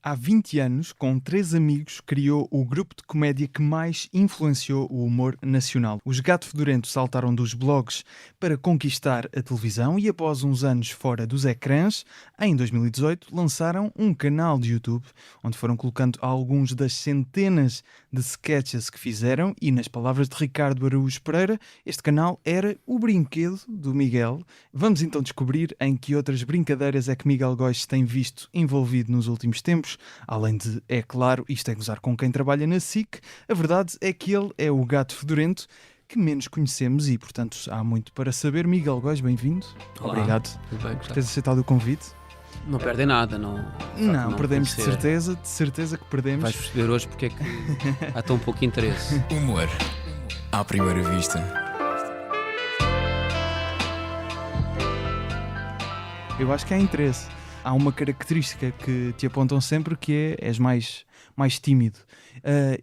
Há 20 anos, com 3 amigos, criou o grupo de comédia que mais influenciou o humor nacional. Os Gato Fedorento saltaram dos blogs para conquistar a televisão e, após uns anos fora dos ecrãs, em 2018 lançaram um canal de YouTube onde foram colocando alguns das centenas de sketches que fizeram e, nas palavras de Ricardo Araújo Pereira, este canal era o brinquedo do Miguel. Vamos então descobrir em que outras brincadeiras é que Miguel Góis se tem visto envolvido nos últimos tempos. Além de, é claro, isto é gozar com quem trabalha na SIC, a verdade é que ele é o Gato Fedorento que menos conhecemos e, portanto, há muito para saber. Miguel Góis, bem-vindo. Olá, obrigado tudo bem, por teres aceitado o convite. Não perdem nada, Não, perdemos conhecer. de certeza que perdemos. Vais perceber hoje porque é que há tão pouco interesse. Humor à primeira vista. Eu acho que há interesse. Há uma característica que te apontam sempre que és mais tímido.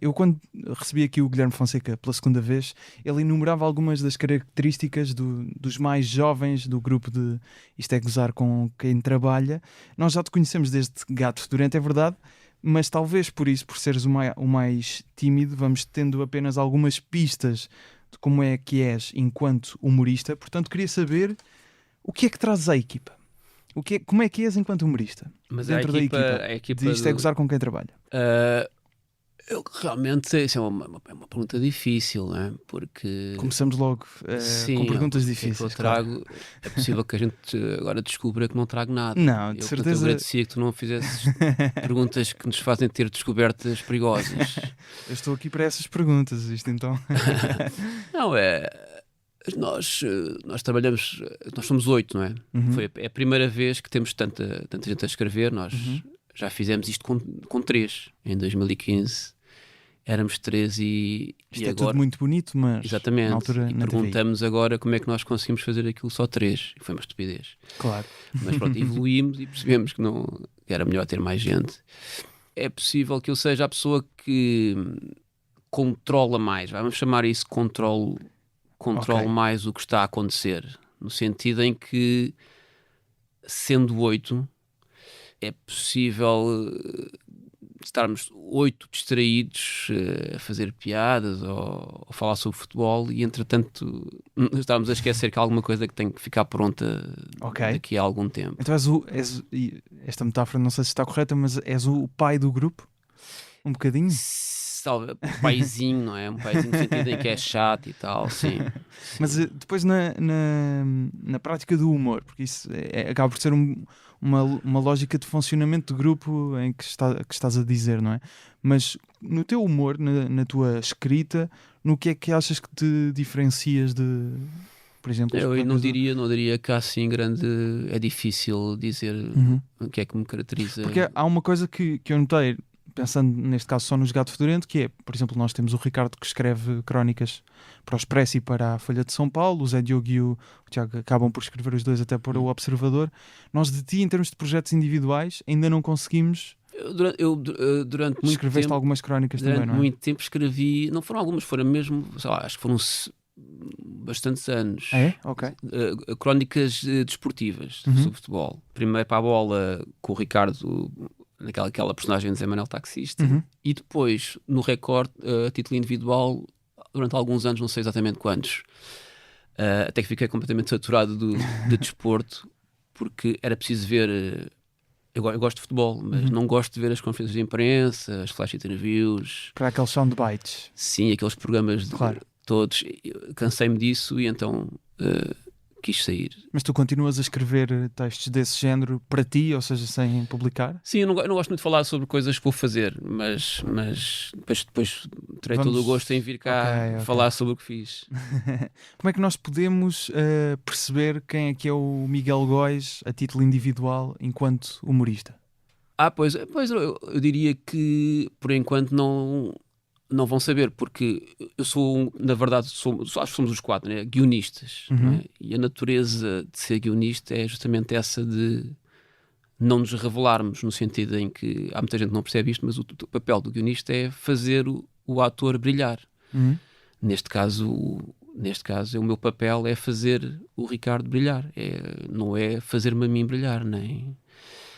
Eu quando recebi aqui o Guilherme Fonseca pela segunda vez, ele enumerava algumas das características dos mais jovens do grupo de Isto é Gozar com Quem Trabalha. Nós já te conhecemos desde Gato Fedorento, é verdade, mas talvez por isso, por seres o mais tímido, vamos tendo apenas algumas pistas de como é que és enquanto humorista. Portanto, queria saber o que é que trazes à equipa. Como é que és enquanto humorista? Mas dentro a equipa Isto é Gozar com Quem Trabalha. Eu realmente, isso é uma pergunta difícil, não é? Porque Começamos logo sim, com perguntas o que difíceis. eu trago, é possível que a gente agora descubra que não trago nada. Não, de Portanto, certeza. eu agradecia que tu não fizesses perguntas que nos fazem ter descobertas perigosas. Eu estou aqui para essas perguntas, isto então. Não, nós trabalhamos, nós somos 8, não é? Uhum. É a primeira vez que temos tanta gente a escrever. Nós já fizemos isto com 3 em 2015. Éramos 3 e Isto é agora... tudo muito bonito, mas Exatamente. na altura E na TVI. perguntamos agora como é que nós conseguimos fazer aquilo só 3. E foi uma estupidez. Claro. Mas pronto, evoluímos e percebemos que era melhor ter mais gente. É possível que eu seja a pessoa que controla mais. Vamos chamar isso controle Ok. mais o que está a acontecer. No sentido em que, sendo 8, é possível estarmos 8 distraídos a fazer piadas ou falar sobre futebol e, entretanto, estarmos a esquecer que há alguma coisa que tem que ficar pronta daqui a algum tempo. Então esta metáfora não sei se está correta, mas és o pai do grupo? Um bocadinho? Talvez um paizinho, não é? Um paizinho no sentido em que é chato e tal, sim. Mas depois na prática do humor, porque isso acaba por ser uma lógica de funcionamento de grupo em que estás a dizer, não é? Mas no teu humor, na tua escrita, no que é que achas que te diferencias de, por exemplo... Eu não diria que há assim grande... É difícil dizer o que é que me caracteriza. Porque há uma coisa que eu notei, pensando neste caso só nos Gato Fedorento, que é, por exemplo, nós temos o Ricardo que escreve crónicas para o Expresso e para a Folha de São Paulo, o Zé Diogo e o Tiago acabam por escrever os dois até para o Observador. Nós de ti, em termos de projetos individuais, ainda não conseguimos... Durante muito Escreveste tempo, algumas crónicas durante também, não é? muito tempo escrevi, não foram algumas, foram mesmo, sei lá, acho que foram bastantes anos. É? Ok. Crónicas desportivas sobre futebol. Primeiro para a bola com o Ricardo, aquela personagem de Zé Manuel Taxista, e depois no Record, a título individual, durante alguns anos, não sei exatamente quantos, até que fiquei completamente saturado de desporto, porque era preciso ver... Eu gosto de futebol, mas não gosto de ver as conferências de imprensa, as flash interviews. Para aqueles soundbites. Sim, aqueles programas Claro. todos. Cansei-me disso e então quis sair. Mas tu continuas a escrever textos desse género para ti, ou seja, sem publicar? Sim, eu não gosto muito de falar sobre coisas que vou fazer, mas depois terei todo o gosto em vir cá Ok. falar sobre o que fiz. Como é que nós podemos perceber quem é que é o Miguel Góis a título individual enquanto humorista? Pois eu diria que por enquanto não vão saber, porque eu sou, na verdade, acho que somos os 4, né? Guionistas. Não é? E a natureza de ser guionista é justamente essa de não nos revelarmos, no sentido em que há muita gente que não percebe isto, mas o papel do guionista é fazer o ator brilhar. Neste caso, o meu papel é fazer o Ricardo brilhar, não é fazer-me a mim brilhar, nem...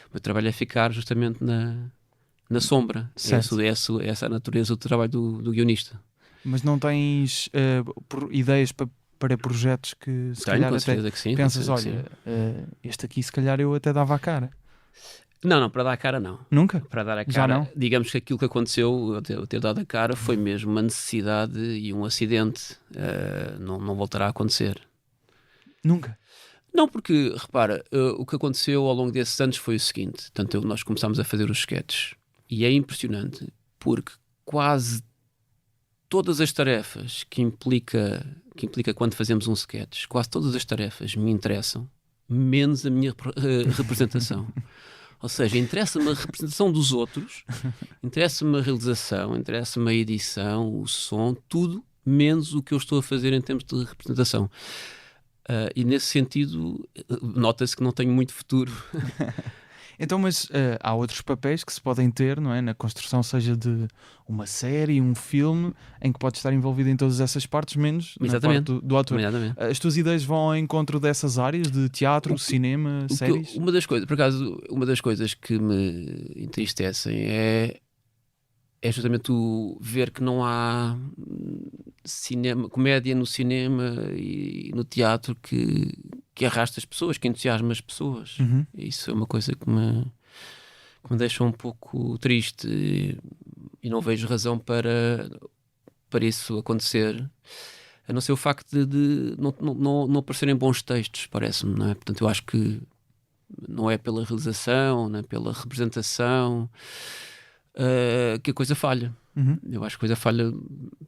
O meu trabalho é ficar justamente na sombra. Certo. Essa é a natureza do trabalho do guionista. Mas não tens ideias para projetos que se Tenho, calhar com até certeza que sim. com pensas, certeza que olha, sim. este aqui se calhar eu até dava a cara. Não, para dar a cara não. Nunca? Para dar a Já cara, não? digamos que aquilo que aconteceu, eu ter dado a cara, foi mesmo uma necessidade e um acidente. Não voltará a acontecer. Nunca. Não, porque, repara, o que aconteceu ao longo desses anos foi o seguinte. Portanto, nós começámos a fazer os sketches. E é impressionante, porque quase todas as tarefas que implica quando fazemos um sketch, quase todas as tarefas me interessam, menos a minha representação. Ou seja, interessa-me a representação dos outros, interessa-me a realização, interessa-me a edição, o som, tudo, menos o que eu estou a fazer em termos de representação. E nesse sentido, nota-se que não tenho muito futuro. Então, mas há outros papéis que se podem ter, não é? Na construção, seja de uma série, um filme, em que podes estar envolvido em todas essas partes, menos na parte do ator. Exatamente. As tuas ideias vão ao encontro dessas áreas de teatro, cinema, séries? Uma das coisas, por acaso, uma das coisas que me entristecem é justamente o ver que não há comédia no cinema e no teatro que arrasta as pessoas, que entusiasma as pessoas. Uhum. Isso é uma coisa que me deixa um pouco triste e não vejo razão para isso acontecer, a não ser o facto de não aparecerem bons textos, parece-me, não é? Portanto, eu acho que não é pela realização, não é pela representação que a coisa falha. Uhum. Eu acho que a coisa falha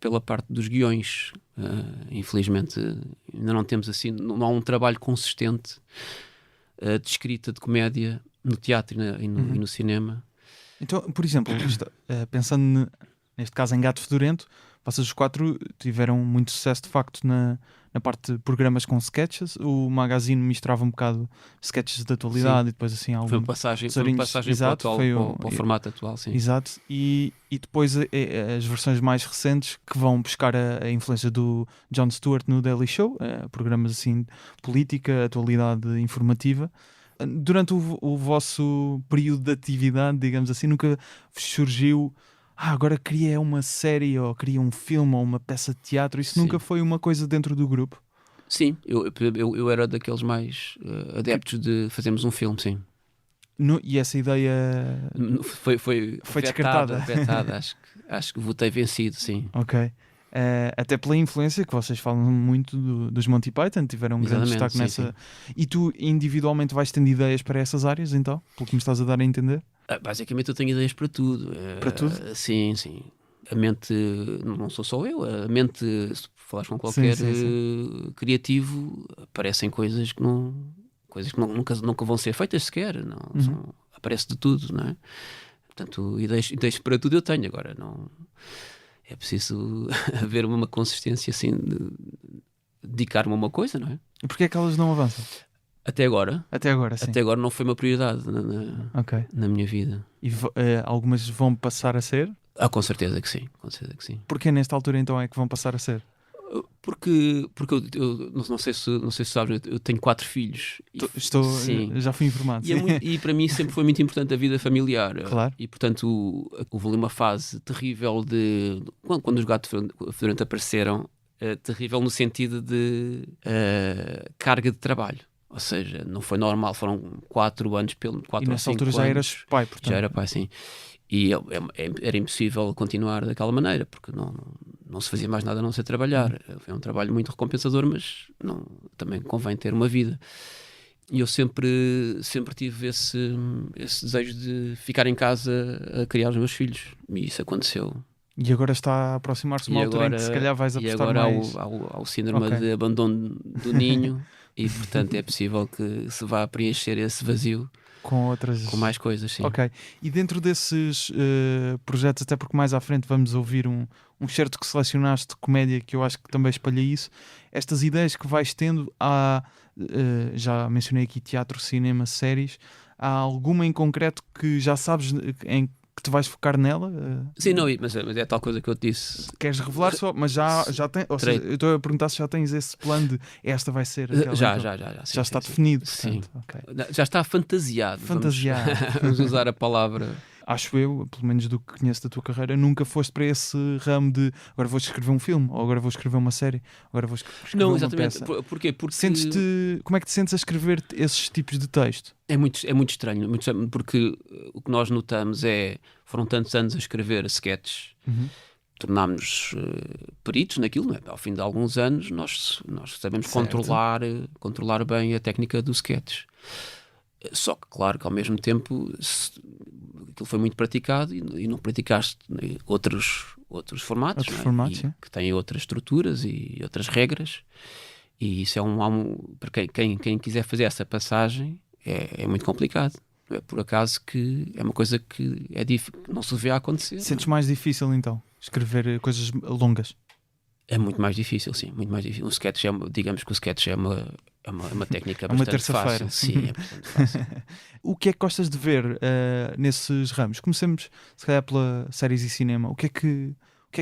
pela parte dos guiões. Infelizmente, ainda não temos assim, não há um trabalho consistente de escrita de comédia no teatro e no cinema. Então, por exemplo, pensando neste caso em Gato Fedorento, vocês os 4 tiveram muito sucesso de facto na parte de programas com sketches. O Magazine misturava um bocado sketches de atualidade. Sim. E depois assim algum... Foi uma passagem exato, para o formato atual, sim. Exato, e depois as versões mais recentes que vão buscar a influência do Jon Stewart no Daily Show, programas assim de política, atualidade informativa. Durante o vosso período de atividade, digamos assim, nunca surgiu agora queria uma série ou queria um filme ou uma peça de teatro? Isso nunca foi uma coisa dentro do grupo? Sim, eu era daqueles mais adeptos de fazermos um filme, sim. E essa ideia foi descartada? Acho que votei vencido, sim. Ok. Até pela influência que vocês falam muito dos Monty Python, tiveram um grande destaque nessa. Sim. E tu individualmente vais tendo ideias para essas áreas, então? Pelo que me estás a dar a entender? Basicamente eu tenho ideias para tudo. Para tudo? Sim. A mente, não sou só eu, a mente, se falares com qualquer criativo, aparecem coisas que nunca vão ser feitas sequer. Aparece de tudo, não é? Portanto, ideias para tudo eu tenho. Agora, não é preciso haver uma consistência assim de dedicar-me a uma coisa, não é? E porquê é que elas não avançam? Até agora, sim. Até agora não foi uma prioridade na minha vida. E algumas vão passar a ser? Com certeza que sim. Porquê nesta altura então é que vão passar a ser? Porque eu não sei se sabes, eu tenho 4 filhos. Já fui informado. E para mim sempre foi muito importante a vida familiar. Claro. E portanto houve ali uma fase terrível quando os Gato Fedorento apareceram, terrível no sentido de carga de trabalho. Ou seja, não foi normal, foram 4 anos, 4 ou 5 anos. E nessa altura já eras pai, portanto. Já era pai, sim. E era impossível continuar daquela maneira, porque não se fazia mais nada a não ser trabalhar. Foi um trabalho muito recompensador, mas também convém ter uma vida. E eu sempre tive esse desejo de ficar em casa a criar os meus filhos. E isso aconteceu. E agora está a aproximar-se uma altura em que se calhar vais apostar mais. E agora há o síndrome de abandono do ninho e portanto é possível que se vá preencher esse vazio com mais coisas, sim. Ok, e dentro desses projetos, até porque mais à frente vamos ouvir um certo que selecionaste de comédia, que eu acho que também espalha isso, estas ideias que vais tendo, já mencionei aqui teatro, cinema, séries, há alguma em concreto que já sabes que te vais focar nela? Sim, não, mas é tal coisa que eu te disse. Queres revelar só, mas já tem, ou seja, eu estou a perguntar se já tens esse plano de esta vai ser aquela. Já está definido. Sim. Portanto, okay. Já está fantasiado. Vamos usar a palavra. acho eu, pelo menos do que conheço da tua carreira, nunca foste para esse ramo de agora vou escrever um filme, ou agora vou escrever uma série, agora vou escrever Não, uma exatamente. peça. Porquê? Porque Como é que te sentes a escrever esses tipos de texto? é muito estranho, porque o que nós notamos foram tantos anos a escrever sketches, tornámos-nos peritos naquilo, não é? Ao fim de alguns anos nós sabemos Certo. controlar bem a técnica do sketch. Só que, claro, que ao mesmo tempo aquilo foi muito praticado e não praticaste outros formatos, Outros não é? formatos, sim. Que têm outras estruturas e outras regras. E isso para quem quiser fazer essa passagem é muito complicado. Não é por acaso que é uma coisa que não se vê a acontecer. Sentes mais difícil então escrever coisas longas? É muito mais difícil, sim, muito mais difícil. Digamos que o sketch é uma técnica uma bastante terça-feira. fácil. Sim, é bastante fácil. O que é que gostas de ver nesses ramos? Comecemos, se calhar, pela séries e cinema. O que é que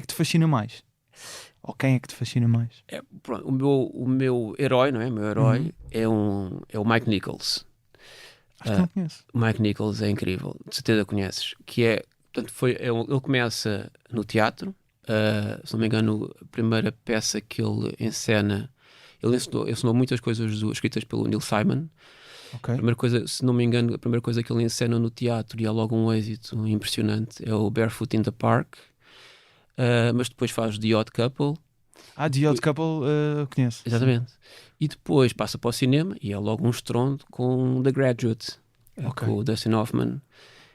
te fascina mais? Ou quem é que te fascina mais? Pronto, o meu herói, não é? O meu herói é o Mike Nichols. Acho que não conheço. O Mike Nichols é incrível, de certeza conheces. Portanto, ele começa no teatro. Se não me engano, a primeira peça que ele encena, ele ensinou muitas coisas escritas pelo Neil Simon. Ok. A primeira coisa, se não me engano, a primeira coisa que ele encena no teatro e há logo um êxito impressionante é o Barefoot in the Park. Mas depois faz The Odd Couple. The Odd Couple conheço. Exatamente. E depois passa para o cinema e é logo um estrondo com The Graduate, Ok. com o Dustin Hoffman.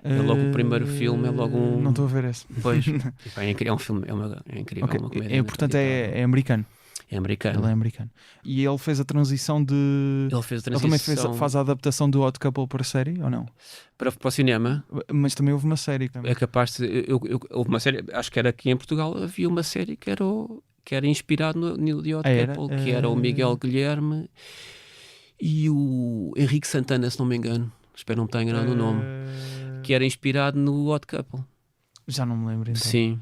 É logo o primeiro filme, é logo um... Não estou a ver esse. Pois, é um filme, é incrível, Ok. é uma comédia. Portanto, é americano. É americano. Ele é americano. E ele fez a transição de... Ele fez a Ele transição também faz a adaptação do Odd Couple para a série, ou não? para o cinema. Mas também houve uma série. Também. É capaz de... houve uma série, acho que era aqui em Portugal, havia uma série que era inspirado no The Odd Couple, que era o Miguel Guilherme e o Henrique Santana, se não me engano. Espero não me estar enganado no nome. Que era inspirado no Odd Couple. Já não me lembro então. Sim.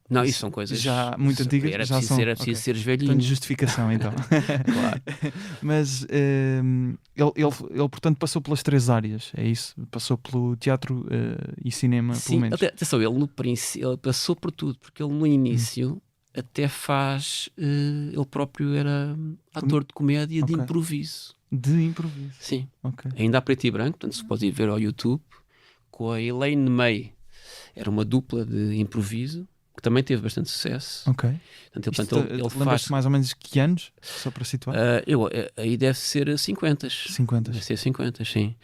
Não, isso são coisas já muito antigas. Era já preciso seres velhinho. Tenho justificação então. Claro. Mas ele portanto passou pelas três áreas, é isso? Passou pelo teatro e cinema, Sim, pelo menos. atenção, ele no princípio ele passou por tudo, porque ele no início até faz ele próprio era ator de comédia de improviso. De improviso. Sim. Okay. Ainda a preto e branco, portanto se pode ir ver ao YouTube com a Elaine May. Era uma dupla de improviso que também teve bastante sucesso. Ok. Portanto, ele faz mais ou menos que anos, só para situar? Aí deve ser 50. 50. Deve ser 50, sim.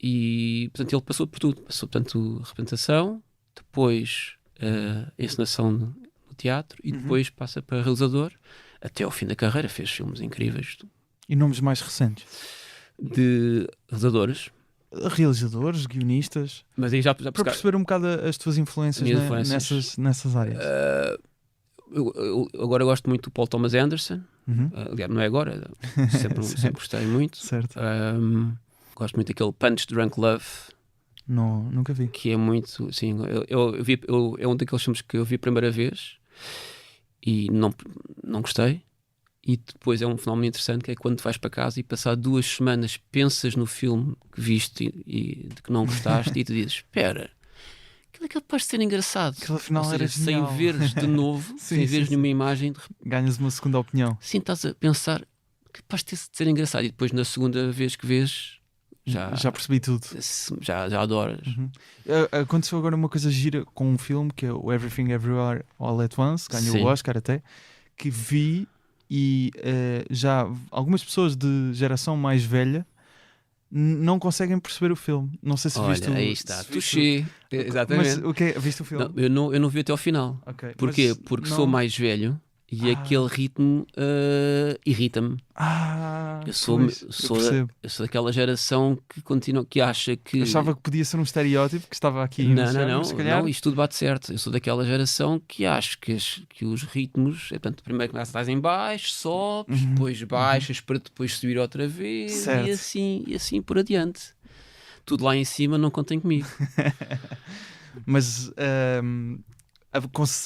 E, portanto, ele passou por tudo. Passou, portanto, representação, depois encenação no teatro e depois passa para realizador. Até ao fim da carreira fez filmes incríveis. E nomes mais recentes? De realizadores. Realizadores, guionistas. Mas aí já para perceber um bocado as tuas influências, nessas áreas. Eu agora gosto muito do Paul Thomas Anderson. Aliás, não é agora, sempre gostei muito. Certo. Gosto muito daquele Punch Drunk Love. Não, nunca vi. Que é muito, sim, é um daqueles filmes que eu vi a primeira vez e não gostei. E depois é um fenómeno interessante, que é quando vais para casa e passar 2 semanas pensas no filme que viste e de que não gostaste e tu dizes, espera, aquilo é capaz de ser engraçado. Aquilo afinal era sem veres de novo, sem veres nenhuma imagem. Ganhas uma segunda opinião. Sim, estás a pensar, capaz de ser engraçado. E depois na segunda vez que vês, já percebi tudo. Já adoras. Aconteceu agora uma coisa gira com um filme que é o Everything Everywhere All at Once, ganhou o Oscar até, que vi. E já algumas pessoas de geração mais velha não conseguem perceber o filme. Não sei se viste o... aí está, touché. Exatamente. Mas o que é? Viste o filme? Não, eu não vi até ao final. Okay. Porquê? Porque sou mais velho e aquele ritmo irrita-me. Eu sou daquela geração que continua, que acha que... Achava que podia ser um estereótipo que estava aqui. Não, isto tudo bate certo. Eu sou daquela geração que acho que os ritmos, portanto, primeiro começas estás em baixo, sobes, depois baixas para depois subir outra vez e assim por adiante. Tudo lá em cima não contem comigo. Mas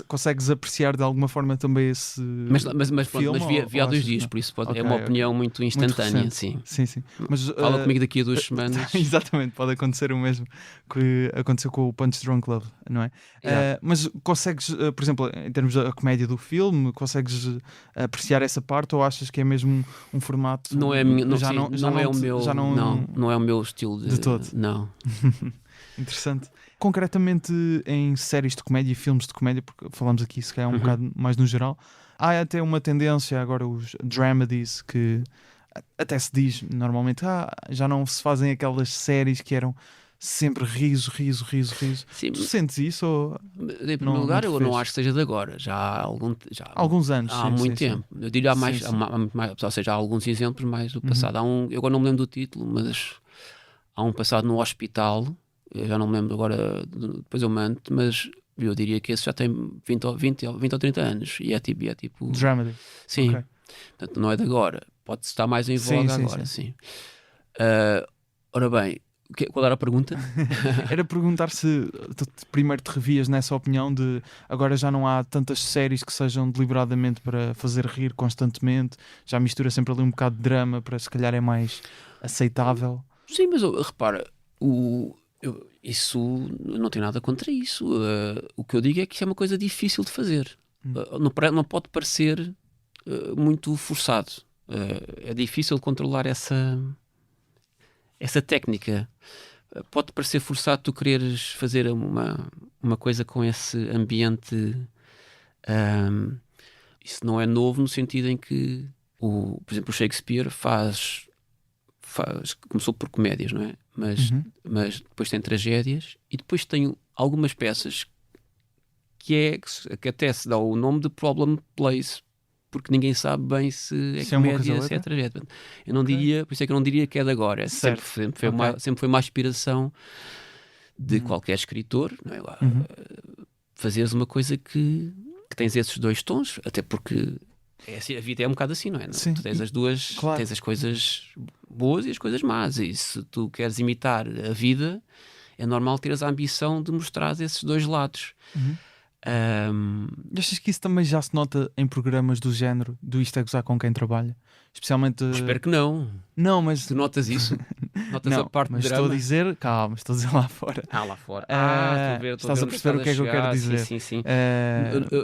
consegues apreciar de alguma forma também esse Mas filme? vi há ou 2 achas que dias, não? por isso Ok, é uma opinião muito instantânea, recente. sim. Sim. Mas, Fala comigo daqui a 2 semanas. exatamente, pode acontecer o mesmo que aconteceu com o Punch Drunk Love, não é? Exato. Mas consegues, por exemplo, em termos da comédia do filme, consegues apreciar essa parte ou achas que é mesmo um formato Não é a minha, não, já sim, não, já não é o não, meu, já não não é o meu estilo de todo? não. Interessante. Concretamente em séries de comédia e filmes de comédia, porque falamos aqui se calhar um bocado mais no geral, há até uma tendência agora os dramedies que até se diz normalmente já não se fazem aquelas séries que eram sempre riso. Sim, Tu sentes isso ou em primeiro não lugar, te eu fez? não acho que seja de agora, já Há alguns anos, há sim, muito sim. tempo. Eu diria há mais, Sim. há muito mais, ou seja, há alguns exemplos mais do passado. Eu agora não me lembro do título, mas há um passado no hospital, eu já não me lembro agora, depois eu mando, mas eu diria que esse já tem 20 ou 30 anos e é tipo Dramedy. sim, Ok. portanto não é de agora, pode estar mais em Sim, voga sim, agora, sim. Ora bem, qual era a pergunta? Era perguntar se primeiro te revias nessa opinião de agora já não há tantas séries que sejam deliberadamente para fazer rir constantemente, já mistura sempre ali um bocado de drama para se calhar é mais aceitável. Sim, mas repara, isso eu não tenho nada contra isso. O que eu digo é que isso é uma coisa difícil de fazer. Não pode parecer muito forçado. É difícil controlar essa técnica. Pode parecer forçado tu quereres fazer uma coisa com esse ambiente. Isso não é novo no sentido em que, por exemplo, o Shakespeare começou por comédias, não é? Mas depois tem tragédias e depois tem algumas peças que até se dá o nome de problem plays, porque ninguém sabe bem se é Se é uma coisa comédia, ou se é outra? tragédia. Eu não diria, por isso é que eu não diria que é de agora. Certo. Sempre foi uma aspiração de qualquer escritor, não é? Fazeres uma coisa que tens esses dois tons, até porque a vida é um bocado assim, não é? Sim. Tu tens as duas, Claro. tens as coisas boas e as coisas más, e se tu queres imitar a vida, é normal teres a ambição de mostrar esses dois lados. E achas que isso também já se nota em programas do género do Isto é Gozar com Quem Trabalha? Especialmente... Espero que não. Não, mas... Tu notas isso? Notas a Não, parte mas de estou a drama? dizer... Calma, estou a dizer lá fora. Lá fora. Estou Estás a onde perceber o que é que eu quero chegar. dizer? Sim.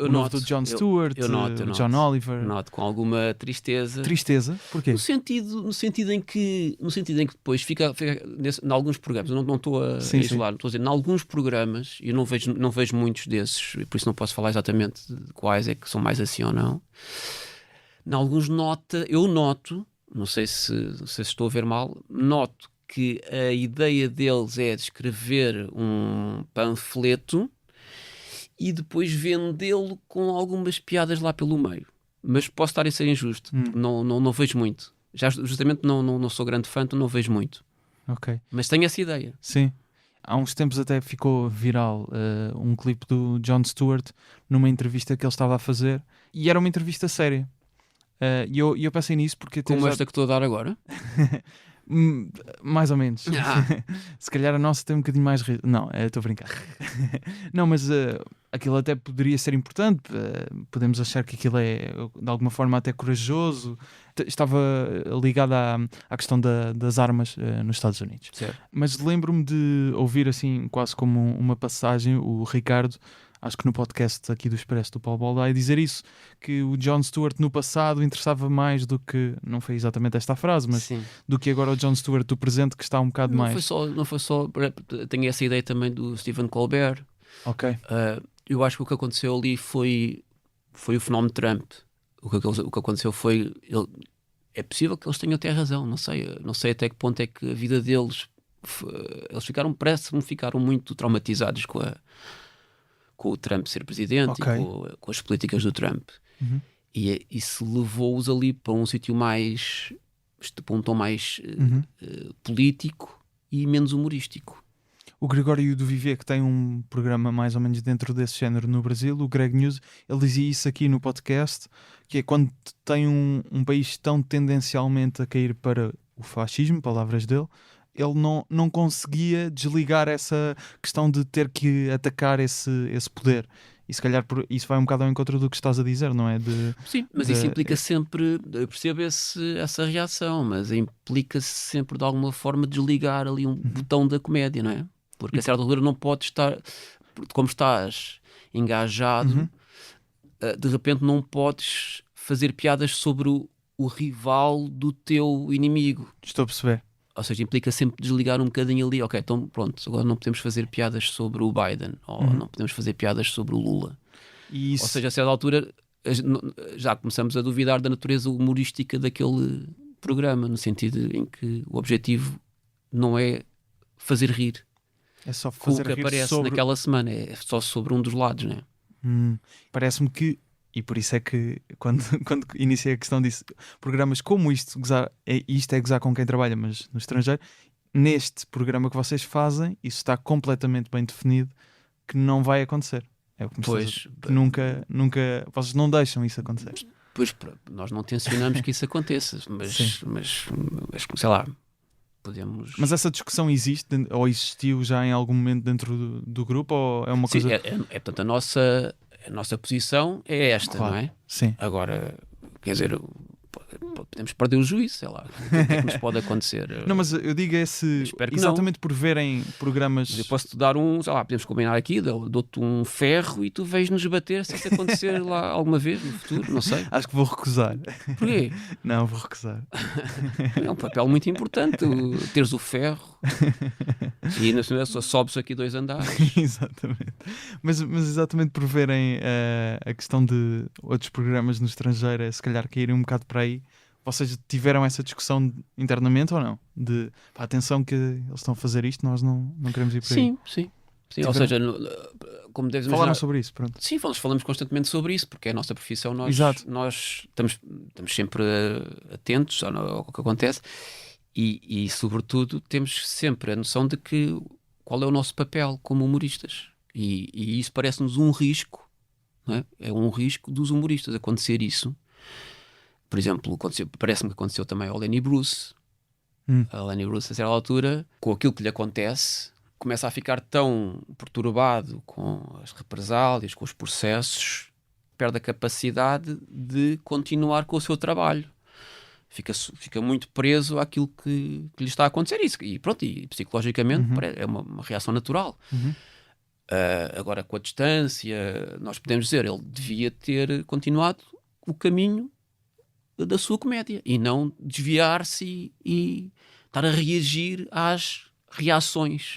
O novo do Jon Stewart, Eu noto. o John Oliver. Noto com alguma tristeza. Tristeza? Porquê? No sentido em que depois fica em alguns programas, eu não estou a isolar, estou a dizer, em alguns programas, eu não vejo muitos desses, por isso não posso falar exatamente de quais é que são mais assim ou não. Em alguns eu noto, não sei se estou a ver mal, noto que a ideia deles é de escrever um panfleto e depois vendê-lo com algumas piadas lá pelo meio. Mas posso estar a ser injusto, porque não vejo muito. Justamente não sou grande fã, então não vejo muito. Ok. Mas tenho essa ideia. Sim. Há uns tempos até ficou viral um clipe do Jon Stewart numa entrevista que ele estava a fazer e era uma entrevista séria. E eu pensei nisso porque... Como esta que estou a dar agora? Mais ou menos. Se calhar a nossa tem um bocadinho mais rir. Não, estou a brincar. Não, mas aquilo até poderia ser importante. Podemos achar que aquilo é de alguma forma até corajoso. Estava ligado à questão das armas nos Estados Unidos. Certo. Mas lembro-me de ouvir assim quase como uma passagem o Ricardo, acho que no podcast aqui do Expresso do Paulo Baldaia, dizer isso, que o Jon Stewart no passado interessava mais do que, não foi exatamente esta a frase, mas Sim. do que agora o Jon Stewart do presente, que está um bocado mais... Não foi só... Tenho essa ideia também do Stephen Colbert. Ok. Eu acho que o que aconteceu ali foi o fenómeno Trump. O que aconteceu foi... É possível que eles tenham até razão, não sei até que ponto é que a vida deles... Eles ficaram muito traumatizados com o Trump ser presidente Ok. e com as políticas do Trump. E isso levou-os ali para um sítio mais... para um tom mais político e menos humorístico. O Gregório do Vivier, que tem um programa mais ou menos dentro desse género no Brasil, o Greg News, ele dizia isso aqui no podcast, que é quando tem um país tão tendencialmente a cair para o fascismo, palavras dele, ele não conseguia desligar essa questão de ter que atacar esse poder. E se calhar isso vai um bocado ao encontro do que estás a dizer, não é? Sim, mas isso implica sempre, eu percebo essa reação, mas implica-se sempre de alguma forma desligar ali um botão da comédia, não é? Porque a certa altura não pode estar, como estás engajado, de repente não podes fazer piadas sobre o rival do teu inimigo. Estou a perceber. Ou seja, implica sempre desligar um bocadinho ali. Ok, então pronto, agora não podemos fazer piadas sobre o Biden, ou não podemos fazer piadas sobre o Lula. E isso... Ou seja, a certa altura já começamos a duvidar da natureza humorística daquele programa, no sentido em que o objetivo não é fazer rir é só com o fazer que rir aparece sobre... naquela semana, é só sobre um dos lados, não é? Parece-me que, e por isso é que quando iniciei a questão disso, programas como isto, isto é gozar com quem trabalha, mas no estrangeiro, neste programa que vocês fazem, isso está completamente bem definido que não vai acontecer. É o que me estás a dizer. Que nunca, vocês não deixam isso acontecer. Pois, nós não tencionamos que isso aconteça, mas sei lá, podemos... Mas essa discussão existe, ou existiu já em algum momento dentro do grupo, ou é uma Sim, coisa... portanto, a nossa posição é esta, Claro. não é? Sim. Agora, quer dizer, podemos perder o juízo, sei lá, o que é que nos pode acontecer? Não, mas eu digo Espero que exatamente por verem programas... Eu posso-te dar sei lá, podemos combinar aqui, dou-te um ferro e tu vens-nos bater se isso acontecer lá alguma vez no futuro, não sei. Acho que vou recusar. Porquê? Não, vou recusar. É um papel muito importante, teres o ferro e ainda só sobes aqui 2 andares. Exatamente. Mas exatamente por verem a questão de outros programas no estrangeiro, se calhar caírem um bocado para aí, vocês tiveram essa discussão internamente ou não? De pá, atenção que eles estão a fazer isto, nós não queremos ir por aí. Sim. Ou seja, como deves imaginar... Falaram sobre isso, pronto. Sim, falamos constantemente sobre isso, porque é a nossa profissão, nós estamos sempre atentos ao que acontece e, sobretudo, temos sempre a noção de qual é o nosso papel como humoristas. E isso parece-nos um risco, não é? É um risco dos humoristas acontecer isso. Por exemplo, parece-me que aconteceu também ao Lenny Bruce. A Lenny Bruce, a certa altura, com aquilo que lhe acontece, começa a ficar tão perturbado com as represálias, com os processos, perde a capacidade de continuar com o seu trabalho. Fica muito preso àquilo que lhe está a acontecer. E pronto, e psicologicamente é uma reação natural. Agora, com a distância, nós podemos dizer, ele devia ter continuado o caminho da sua comédia e não desviar-se e estar a reagir às reações.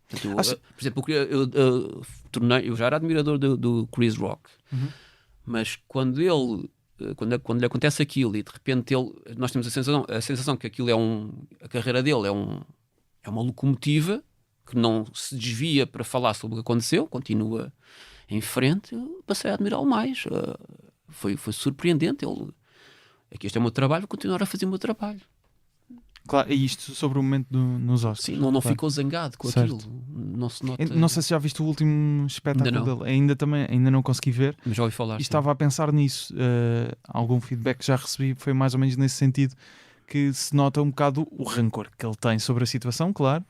Portanto, por exemplo, eu já era admirador do Chris Rock, mas quando lhe acontece aquilo e de repente nós temos a sensação que aquilo a carreira dele é uma locomotiva que não se desvia para falar sobre o que aconteceu, continua em frente, eu passei a admirá-lo mais. Foi surpreendente. Aqui este é o meu trabalho, vou continuar a fazer o meu trabalho. Claro, e isto sobre o momento nos Oscars. Sim, não claro. Ficou zangado com Certo. aquilo. Não se nota... Não sei se já viste o último espetáculo dele. Ainda não consegui ver. Mas já ouvi falar. E estava a pensar nisso. Algum feedback que já recebi foi mais ou menos nesse sentido, que se nota um bocado o rancor que ele tem sobre a situação, claro.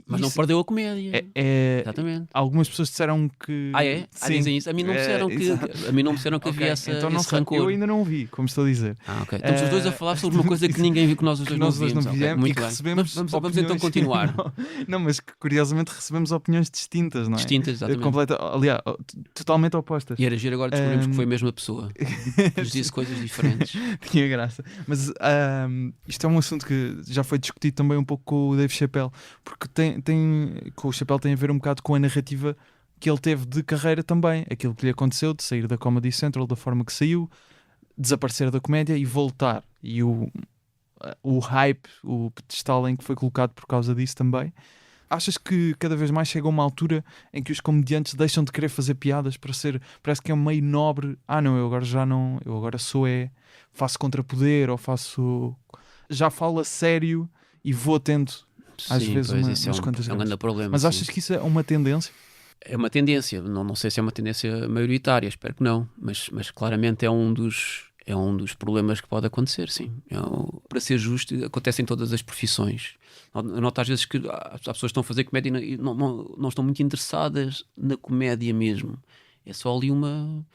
Mas não perdeu a comédia. Exatamente. Algumas pessoas disseram que... É? Sim. Dizem isso. A mim não me disseram que havia esse rancor. Eu ainda não vi, como estou a dizer. Ok. Estamos os dois a falar sobre uma coisa que ninguém viu, que nós os dois não vimos. Muito e que recebemos vamos então continuar. Não, mas que curiosamente recebemos opiniões distintas, não é? Distintas, exatamente. Aliás, totalmente opostas. E era giro agora descobrimos que foi a mesma pessoa. Que nos disse coisas diferentes. Tinha graça. Mas isto é um assunto que já foi discutido também um pouco com o Dave Chappelle, porque com o Chappelle tem a ver um bocado com a narrativa que ele teve de carreira também, aquilo que lhe aconteceu de sair da Comedy Central da forma que saiu, desaparecer da comédia e voltar, e o hype, o pedestal em que foi colocado por causa disso também. Achas que cada vez mais chega a uma altura em que os comediantes deixam de querer fazer piadas para ser, parece que é um meio nobre, eu agora já não, eu agora faço contrapoder, ou já falo a sério e vou tendo às vezes umas quantas é um grande problema. Mas achas que isso é uma tendência? É uma tendência, não sei se é uma tendência maioritária, espero que não, mas claramente é um dos problemas que pode acontecer, sim. Para ser justo, acontece em todas as profissões. Eu noto às vezes que há pessoas que estão a fazer comédia e não estão muito interessadas na comédia mesmo. É só ali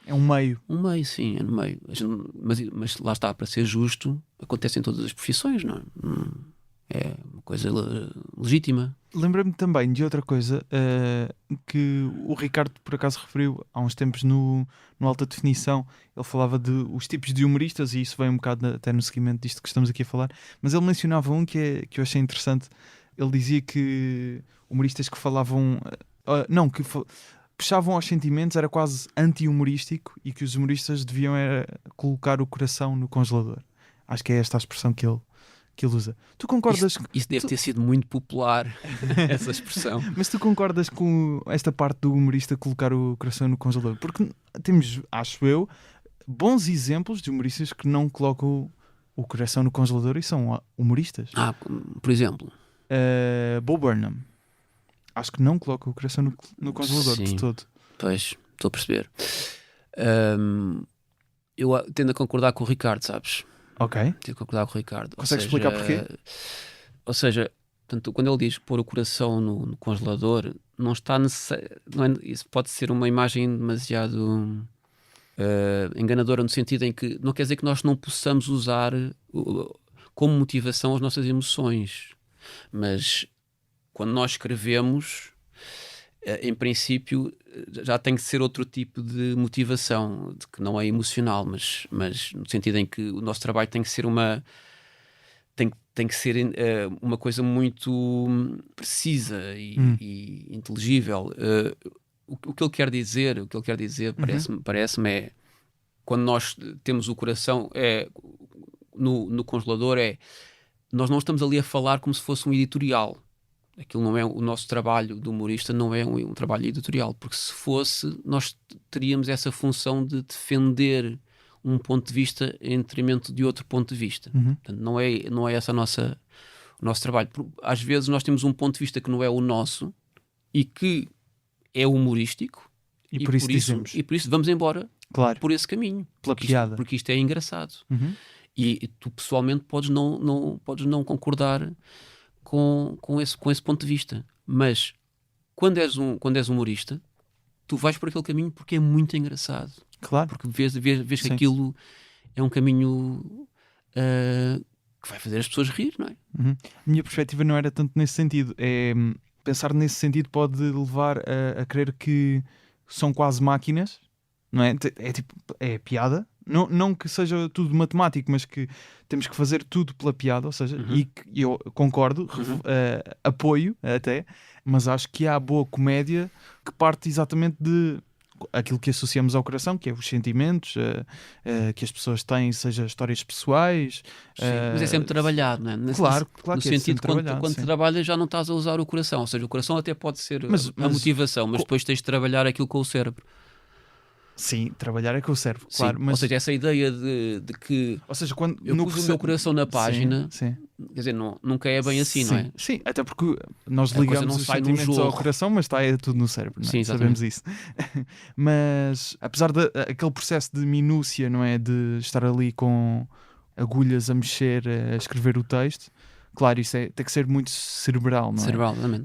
É um meio. um meio, sim, é no meio. Mas lá está, para ser justo, acontece em todas as profissões, não é? É uma coisa legítima. Lembra-me também de outra coisa que o Ricardo por acaso referiu há uns tempos no Alta Definição. Ele falava de os tipos de humoristas, e isso vem um bocado até no seguimento disto que estamos aqui a falar, mas ele mencionava um que eu achei interessante. Ele dizia que humoristas que falavam puxavam aos sentimentos era quase anti-humorístico, e que os humoristas deviam era colocar o coração no congelador. Acho que é esta a expressão que ele usa. Tu concordas? Isso deve ter sido muito popular, essa expressão. Mas tu concordas com esta parte do humorista colocar o coração no congelador? Porque temos, acho eu, bons exemplos de humoristas que não colocam o coração no congelador e são humoristas. Por exemplo. Bo Burnham. Acho que não coloca o coração no congelador Sim. de todo. Pois, estou a perceber. Eu tendo a concordar com o Ricardo, sabes? Ok. Tendo a concordar com o Ricardo. Consegues explicar porquê? Ou seja, portanto, quando ele diz pôr o coração no congelador, não está isso pode ser uma imagem demasiado enganadora, no sentido em que não quer dizer que nós não possamos usar como motivação as nossas emoções, mas quando nós escrevemos, em princípio, já tem que ser outro tipo de motivação, de que não é emocional, mas no sentido em que o nosso trabalho tem que ser tem que ser uma coisa muito precisa e inteligível. O que ele quer dizer, parece-me é, quando nós temos o coração no congelador, nós não estamos ali a falar como se fosse um editorial. Aquilo não é o nosso trabalho do humorista, não é um trabalho editorial, porque se fosse, nós teríamos essa função de defender um ponto de vista em detrimento de outro ponto de vista. Portanto, não é esse o nosso trabalho. Às vezes nós temos um ponto de vista que não é o nosso e que é humorístico, E por isso dizemos. e por isso vamos embora, Claro. por esse caminho, Pela piada. porque isto é engraçado. E tu pessoalmente podes não concordar com esse ponto de vista, mas quando és humorista, tu vais por aquele caminho porque é muito engraçado, Claro. porque vês que Sim. aquilo é um caminho que vai fazer as pessoas rir, não é? A minha perspectiva não era tanto nesse sentido. Pensar nesse sentido pode levar a crer que são quase máquinas, não é? É piada. Não que seja tudo matemático, mas que temos que fazer tudo pela piada, ou seja, e que eu concordo, apoio até, mas acho que há boa comédia que parte exatamente de aquilo que associamos ao coração, que é os sentimentos que as pessoas têm, seja histórias pessoais. Sim, mas é sempre trabalhado, não é? Claro No que é sentido sempre que quando sim. trabalhas já não estás a usar o coração, ou seja, o coração até pode ser a Mas- motivação, mas depois tens de trabalhar aquilo com o cérebro. Sim, trabalhar é que eu servo, Sim. claro. Mas, Ou seja, essa ideia de que ou seja, quando eu no pus o meu coração na página, Sim. quer dizer, nunca é bem assim, Sim, não é? sim, até porque nós A coisa ligamos não os sai num sentimentos ao jorro. coração, mas está tudo no cérebro, não é? Sim, exatamente. Sabemos isso. Mas apesar daquele processo de minúcia, não é? De estar ali com agulhas a mexer, a escrever o texto, claro, isso tem que ser muito cerebral, não é? Cerebral, exatamente.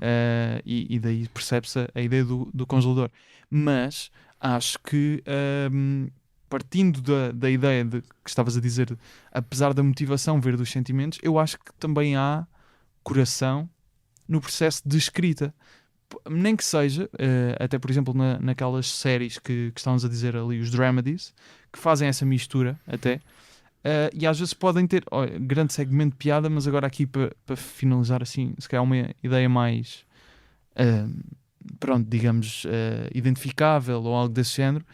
E daí percebe-se a ideia do congelador. Mas acho que partindo da ideia de que estavas a dizer, apesar da motivação vir dos sentimentos, eu acho que também há coração no processo de escrita. Nem que seja, até por exemplo naquelas séries que estávamos a dizer ali, os dramedies, que fazem essa mistura até, e às vezes podem ter grande segmento de piada, mas agora aqui para finalizar assim, se calhar uma ideia mais pronto, digamos, identificável ou algo desse género,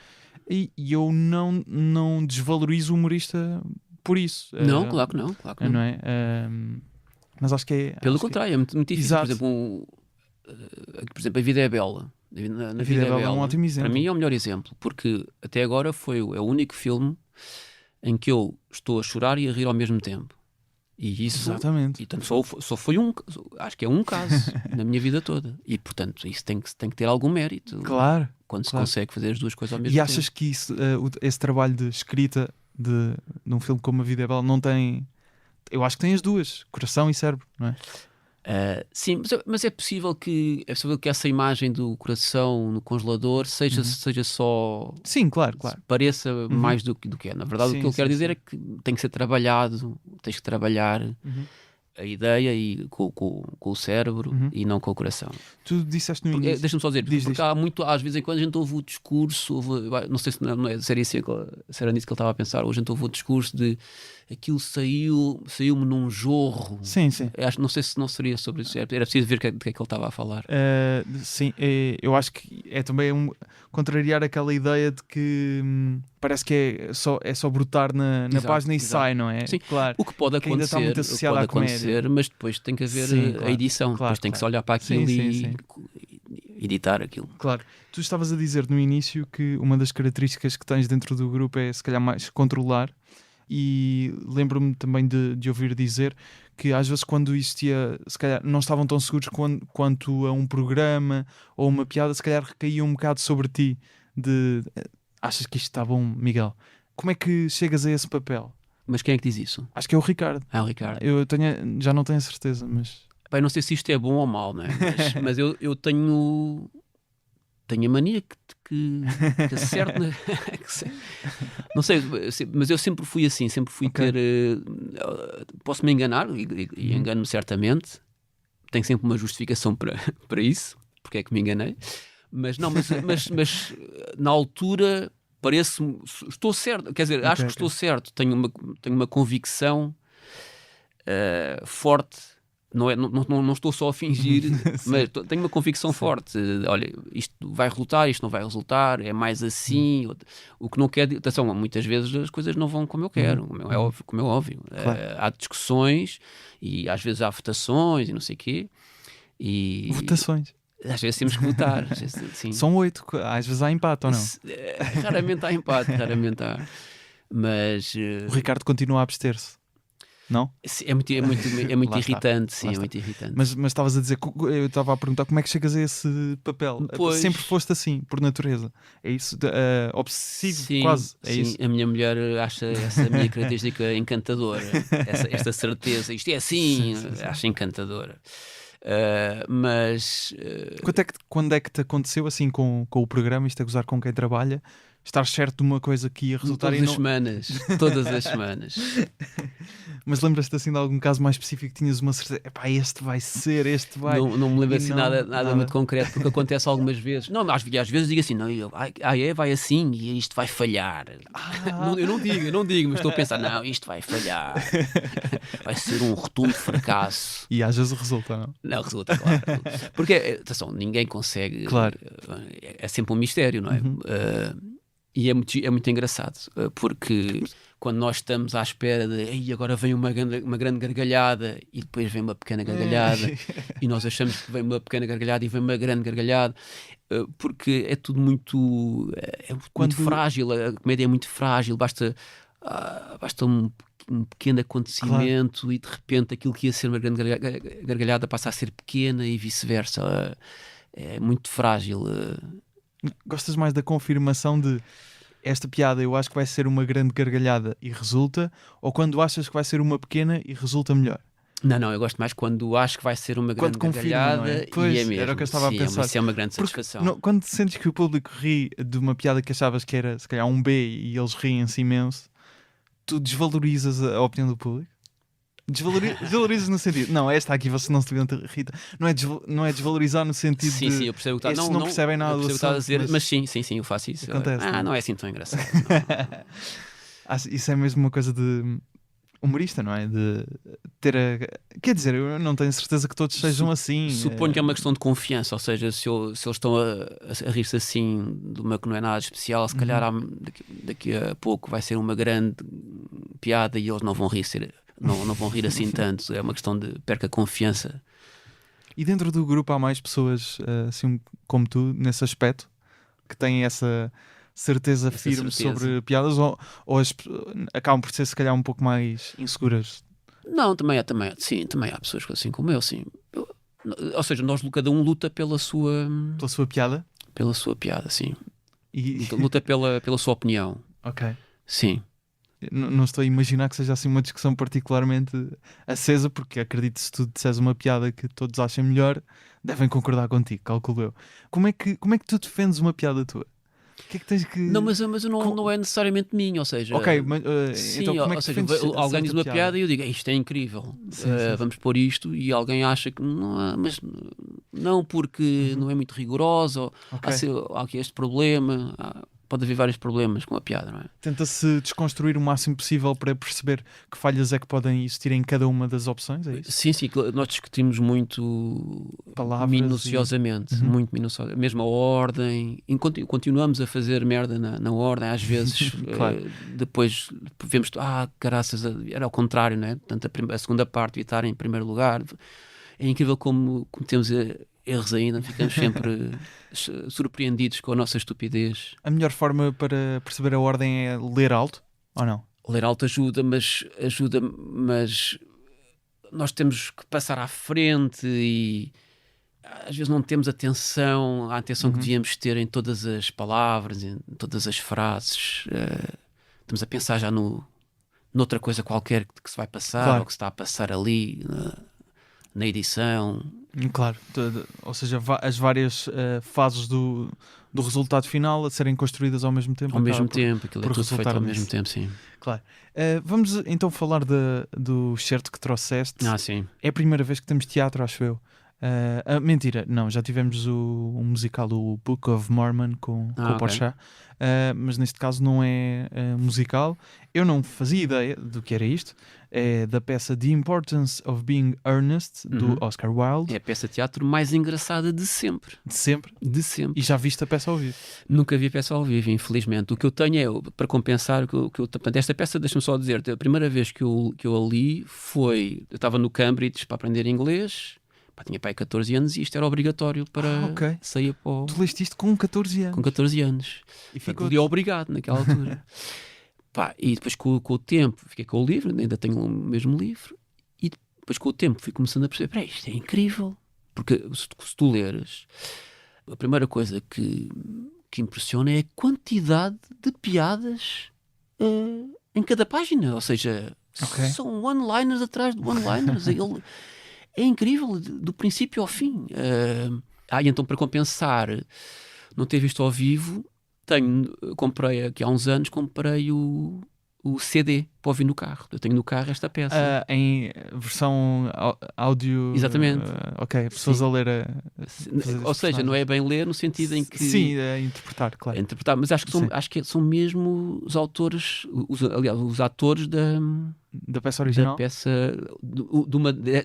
e eu não desvalorizo o humorista por isso. Não, claro que não. Não é? Mas acho que é... Pelo acho que contrário, é muito difícil. Exato. Por exemplo, A Vida é Bela. Na A Vida é Bela é um ótimo exemplo. Para mim é o melhor exemplo, porque até agora é o único filme em que eu estou a chorar e a rir ao mesmo tempo. E isso, Exatamente. e tanto só foi acho que é um caso na minha vida toda. E portanto, isso tem que ter algum mérito. Claro. Quando se claro. consegue fazer as duas coisas ao mesmo E tempo. achas que isso, esse trabalho de escrita de um filme como A Vida é Bela não tem... Eu acho que tem as duas, coração e cérebro, não é? Sim, mas é possível que essa imagem do coração no congelador seja só. Sim, claro. Pareça mais do que é. Na verdade, Sim, o que eu quero sim, dizer sim. é que tem que ser trabalhado, tens que trabalhar a ideia e com o cérebro e não com o coração. Tu disseste no início. Deixa-me só dizer, Diz. porque há muito, às vezes em quando a gente ouve o discurso, não sei se era nisso que ele estava a pensar, hoje a gente ouve o discurso de aquilo saiu-me num jorro. Sim. Não sei se não seria sobre isso, era preciso ver do que é que ele estava a falar. Sim, eu acho que é também contrariar aquela ideia de que parece que é só brotar na Exato, página e exato. sai, não é? Sim, Claro. o que pode que ainda está muito associado à comédia. mas depois tem que haver Sim, a claro, edição, depois tem que se olhar para aquilo Sim. e editar aquilo. Claro. Tu estavas a dizer no início que uma das características que tens dentro do grupo é se calhar mais controlar, e lembro-me também de ouvir dizer que às vezes quando existia, se calhar não estavam tão seguros quanto a um programa ou uma piada, se calhar recaía um bocado sobre ti achas que isto está bom, Miguel? Como é que chegas a esse papel? Mas quem é que diz isso? Acho que é o Ricardo. O Ricardo. Já não tenho a certeza, mas... Bem, não sei se isto é bom ou mau, né? mas eu tenho a mania que acerte. Não sei, mas eu sempre fui assim, sempre fui ter. Posso me enganar e engano-me certamente. Tenho sempre uma justificação para isso, porque é que me enganei. Mas na altura parece-me. Estou certo, quer dizer, acho que estou certo. Tenho uma convicção forte. Não estou só a fingir, mas tenho uma convicção forte. Olha, isto vai resultar, isto não vai resultar, é mais assim. O que não quer dizer. Atenção, muitas vezes as coisas não vão como eu quero, como é óbvio. Claro. Há discussões e às vezes há votações e não sei o quê. Votações? Às vezes temos que votar. Sim. São 8, às vezes há empate ou não? Raramente há empate, raramente há. Mas o Ricardo continua a abster-se. Não? É muito irritante, está. É muito irritante. Mas estavas a dizer, eu estava a perguntar como é que chegas a esse papel? Pois. Sempre foste assim, por natureza. É isso? Obsessivo, sim, quase. É sim. isso? A minha mulher acha essa minha característica encantadora. Esta certeza, isto é assim, acha encantadora. Mas quando é que te aconteceu assim com o programa, isto a gozar com quem trabalha, estar certo de uma coisa que ia resultar todas as semanas. Mas lembras-te assim de algum caso mais específico que tinhas uma certeza, epá, este vai. Não me lembro assim nada muito concreto, porque acontece algumas vezes. Não, às vezes digo assim, vai assim e isto vai falhar. Eu não digo, mas estou a pensar, não, isto vai falhar. Vai ser um rotundo fracasso. E às vezes resulta, não? Não, resulta, claro. Porque, atenção, ninguém consegue. Claro. É sempre um mistério, não é? E é muito engraçado, porque quando nós estamos à espera de agora vem uma grande gargalhada e depois vem uma pequena gargalhada e nós achamos que vem uma pequena gargalhada e vem uma grande gargalhada, porque é tudo muito frágil, a comédia é muito frágil, basta um pequeno acontecimento, claro. E de repente aquilo que ia ser uma grande gargalhada passa a ser pequena e vice-versa. É muito frágil. Gostas mais da confirmação de esta piada eu acho que vai ser uma grande gargalhada e resulta, ou quando achas que vai ser uma pequena e resulta melhor? Não, eu gosto mais quando acho que vai ser uma grande gargalhada, não é? Pois, e é mesmo. Era o que eu estava a pensar. Isso é uma grande satisfação. Quando sentes que o público ri de uma piada que achavas que era se calhar um B e eles riem-se imenso, tu desvalorizas a opinião do público? Desvalorizas no sentido, não, esta aqui você não se devia ter rido. Não é desvalorizar no sentido de sim, eu percebo que não percebem nada do assunto, a dizer, mas sim, eu faço isso. Acontece, não é assim tão engraçado. Isso é mesmo uma coisa de humorista, não é? De ter quer dizer, eu não tenho certeza que todos sejam assim. Suponho que é uma questão de confiança, ou seja, se eles estão a rir-se assim de uma que não é nada especial, se calhar daqui a pouco vai ser uma grande piada e eles não vão rir assim tanto. É uma questão de perca a confiança. E dentro do grupo há mais pessoas assim como tu, nesse aspecto, que têm essa certeza firme sobre piadas, ou acabam por ser se calhar um pouco mais inseguras? Não, também há pessoas assim como eu, sim. Ou seja, cada um luta pela sua piada? Pela sua piada, sim. Luta pela sua opinião. Ok. Sim. não estou a imaginar que seja assim uma discussão particularmente acesa, porque acredito que se tu disseres uma piada que todos achem melhor, devem concordar contigo, calculo eu. Como é que tu defendes uma piada tua? O que é que tens que... Não, mas eu não é necessariamente minha, ou seja... Ok, mas, Sim, então como é ou que seja, defendes alguém diz certa uma piada e eu digo, isto é incrível, Sim, sim. vamos pôr isto, e alguém acha que não, mas não porque não é muito rigoroso, ou Ok. há aqui este problema, pode haver vários problemas com a piada, não é? Tenta-se desconstruir o máximo possível para perceber que falhas é que podem existir em cada uma das opções, é isso? Sim, nós discutimos muito Palavras minuciosamente, Uhum. muito minuciosamente, mesmo a ordem, continuamos a fazer merda na ordem, às vezes Claro. depois vemos, caraças, era ao contrário, não é? Portanto, a segunda parte devia estar em primeiro lugar. É incrível como temos erros ainda, ficamos sempre surpreendidos com a nossa estupidez. A melhor forma para perceber a ordem é ler alto, ou não? Ler alto ajuda, mas nós temos que passar à frente e às vezes não temos a atenção que devíamos ter em todas as palavras, em todas as frases. Estamos a pensar já noutra coisa qualquer que se vai passar, Claro. ou que se está a passar ali na edição. Claro, ou seja, as várias fases do resultado final a serem construídas ao mesmo tempo. Ao mesmo acaba por- tempo, aquilo é por tudo feito resultar ao nisso. mesmo tempo, sim. Claro. Vamos então falar do certo que trouxeste. Sim. É a primeira vez que temos teatro, acho eu. Mentira, não, já tivemos o musical, o Book of Mormon com o ok. Porchat, mas neste caso não é musical. Eu não fazia ideia do que era isto. É da peça The Importance of Being Earnest, do Oscar Wilde, É a peça de teatro mais engraçada de sempre. de sempre. De sempre. E já viste a peça ao vivo? Nunca vi a peça ao vivo, infelizmente. O que eu tenho é, para compensar, portanto, esta peça, deixa-me só dizer, a primeira vez que eu a li foi, eu estava no Cambridge para aprender inglês, tinha pai 14 anos e isto era obrigatório para ok. sair para Tu leste isto com 14 anos. com 14 anos. E Portanto, li obrigado naquela altura. E depois com o tempo fiquei com o livro, ainda tenho o mesmo livro, e depois com o tempo fui começando a perceber, isto é incrível, porque se tu leres, a primeira coisa que impressiona é a quantidade de piadas em cada página, ou seja, Ok. são one-liners atrás de one-liners. É incrível, do princípio ao fim. E então, para compensar não ter visto ao vivo, comprei aqui há uns anos, comprei o CD para ouvir no carro. Eu tenho no carro esta peça. Em versão áudio. Exatamente. Ok, pessoas Sim. a ler. Ou seja, não é bem ler no sentido em que... Sim, a interpretar, claro. É interpretar, mas acho que são mesmo os autores, aliás, os atores Da peça original. da peça,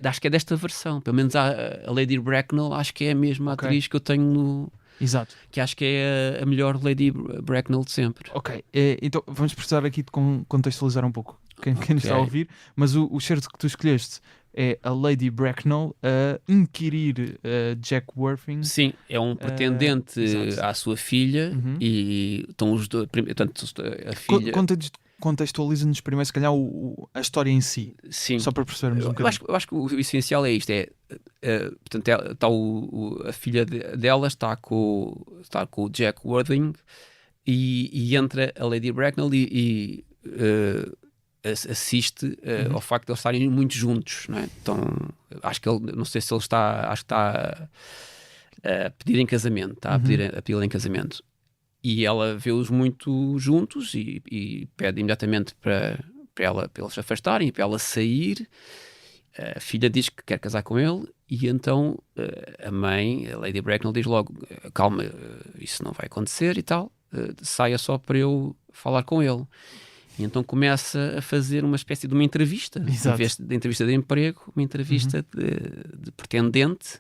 acho que é desta versão. Pelo menos a Lady Bracknell, acho que é a mesma Ok. atriz que eu tenho Exato. que acho que é a melhor Lady Bracknell de sempre. Ok, então vamos precisar aqui de contextualizar um pouco quem nos está a ouvir, mas o certo que tu escolheste é a Lady Bracknell a inquirir Jack Worthing. Sim, é um pretendente exato. à sua filha e estão os dois, portanto, a filha... Contextualiza-nos primeiro, se calhar, a história em si. Sim. Só para percebermos um bocadinho. Eu acho que o essencial é isto: portanto, está a filha dela está com o Jack Worthing e entra a Lady Bracknell e assiste ao facto de eles estarem muito juntos, não é? Então, acho que ele, não sei se ele está, acho que está a pedir em casamento, está a pedi-la em casamento. E ela vê-os muito juntos e pede imediatamente para eles se afastarem, para ela sair. A filha diz que quer casar com ele e então a mãe, a Lady Bracknell, diz logo, calma, isso não vai acontecer e tal, saia só para eu falar com ele. E então começa a fazer uma espécie de uma entrevista, em vez de entrevista de emprego, uma entrevista de pretendente,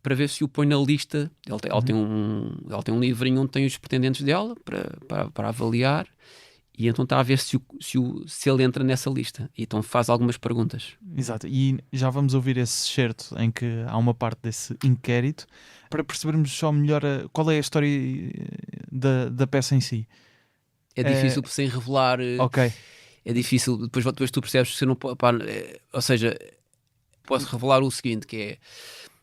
para ver se o põe na lista. Ela tem um livrinho onde tem os pretendentes dela para avaliar, e então está a ver se ele entra nessa lista. E então faz algumas perguntas. Exato, e já vamos ouvir esse certo em que há uma parte desse inquérito para percebermos só melhor qual é a história da peça em si. É difícil sem revelar. Ok. É difícil, depois tu percebes que você não pode. Ou seja, posso revelar o seguinte: que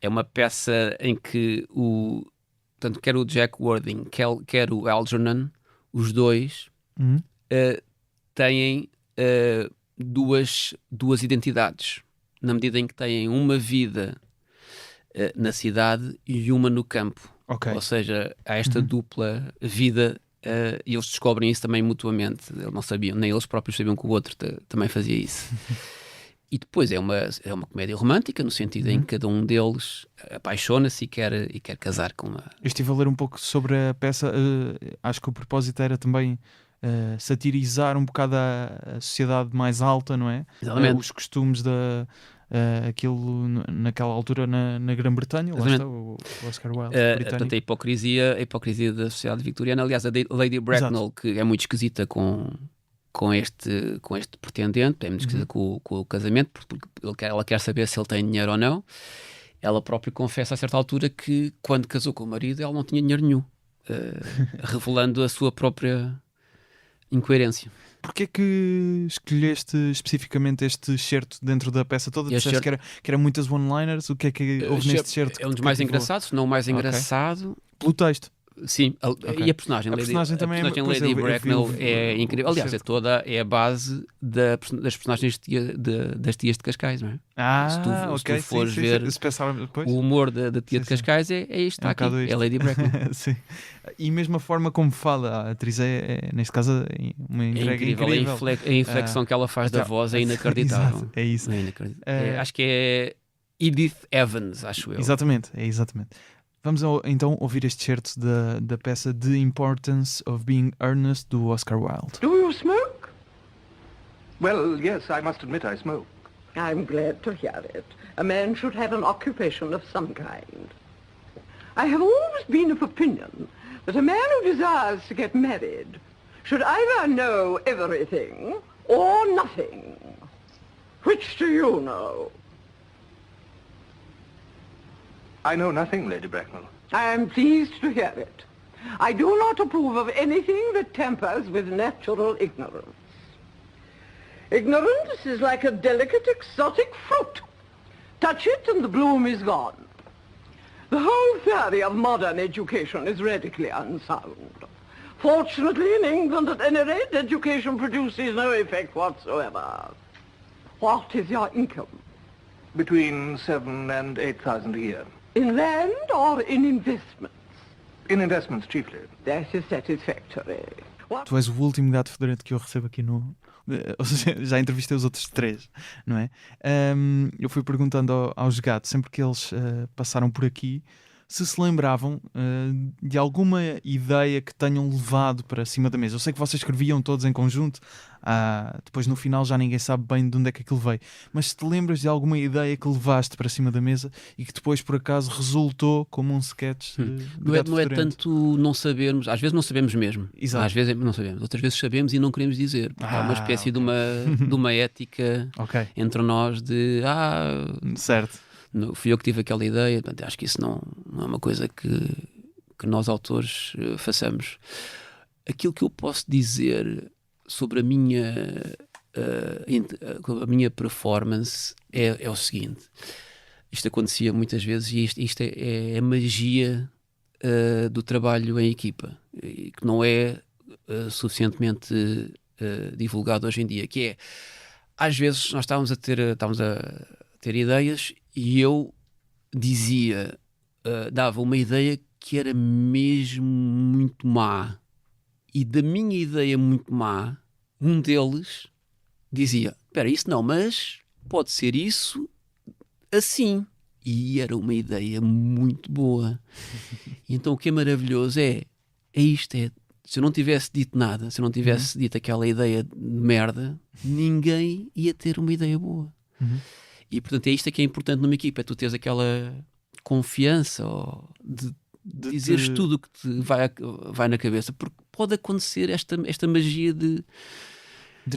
é uma peça em que tanto quer o Jack Worthing, quer o Algernon, os dois têm duas identidades, na medida em que têm uma vida na cidade e uma no campo. Ok. Ou seja, há esta dupla vida e eles descobrem isso também mutuamente. Eles não sabiam, nem eles próprios sabiam que o outro também fazia isso. E depois é uma comédia romântica, no sentido em que cada um deles apaixona-se e quer casar com uma... Eu estive a ler um pouco sobre a peça, acho que o propósito era também satirizar um bocado a sociedade mais alta, não é? Exatamente. Os costumes aquilo naquela altura na Grã-Bretanha, lá está o Oscar Wilde, portanto, britânico. a hipocrisia da sociedade victoriana. Aliás, a Lady Bracknell, que é muito esquisita com este pretendente, é muito esquisita com o casamento, porque ela quer saber se ele tem dinheiro ou não. Ela própria confessa a certa altura que quando casou com o marido ela não tinha dinheiro nenhum, revelando a sua própria incoerência. Porquê que escolheste especificamente este excerto dentro da peça toda? Este Disseste que era muitas one-liners? O que é que houve neste excerto? É um dos que mais cativou? engraçados, se não o mais engraçado. Pelo texto. Sim, Ok. e a personagem, A personagem também Lady pois eu vi Bracknell o é incrível. Aliás, excerto. é a base das personagens das tias de Cascais, não é? Se tu ok. fores sim, ver se pensar depois. o humor da tia Sim, de Cascais é isto, está um aqui, bocado é isto. a Lady Bracknell. Sim. E mesmo a forma como fala a atriz neste caso, uma É entrega incrível, a inflexão que ela faz da voz é inacreditável. Exato, é isso. É inacreditável. Acho que é Edith Evans, acho eu. Exatamente. Vamos então ouvir este excerto da peça The Importance of Being Earnest do Oscar Wilde. Do you smoke? Well, yes, I must admit I smoke. I'm glad to hear it. A man should have an occupation of some kind. I have always been of opinion that a man who desires to get married should either know everything or nothing. Which do you know? I know nothing, Lady Bracknell. I am pleased to hear it. I do not approve of anything that tampers with natural ignorance. Ignorance is like a delicate exotic fruit. Touch it and the bloom is gone. The whole theory of modern education is radically unsound. Fortunately, in England, at any rate, education produces no effect whatsoever. What is your income? Between 7,000 and 8,000 a year. In land or in investments? In investments, chiefly. That is satisfactory. What? Tu és o último gato fedorento que eu recebo aqui no... Ou seja, já entrevistei os outros 3, não é? Eu fui perguntando aos gatos, sempre que eles passaram por aqui, se lembravam de alguma ideia que tenham levado para cima da mesa. Eu sei que vocês escreviam todos em conjunto, depois no final já ninguém sabe bem de onde é que aquilo veio, mas se te lembras de alguma ideia que levaste para cima da mesa e que depois por acaso resultou como um sketch de Gato Não é Fedorento? tanto não sabermos, às vezes não sabemos mesmo. Exato. Às vezes não sabemos, outras vezes sabemos e não queremos dizer. Porque há uma espécie ok. de uma ética Ok, entre nós de certo. fui eu que tive aquela ideia. Portanto, acho que isso não é uma coisa que nós autores façamos. Aquilo que eu posso dizer sobre a minha performance é o seguinte: isto acontecia muitas vezes e isto é a magia do trabalho em equipa, e que não é suficientemente divulgado hoje em dia, que é, às vezes nós estávamos a ter ideias e eu dava uma ideia que era mesmo muito má, e da minha ideia muito má, um deles dizia, espera, isso não, mas pode ser isso assim, e era uma ideia muito boa. E então o que é maravilhoso é isto, se eu não tivesse dito nada, se eu não tivesse dito aquela ideia de merda, ninguém ia ter uma ideia boa. E portanto é isto que é importante numa equipa, é tu teres aquela confiança de dizeres tudo o que te vai na cabeça, porque pode acontecer esta magia de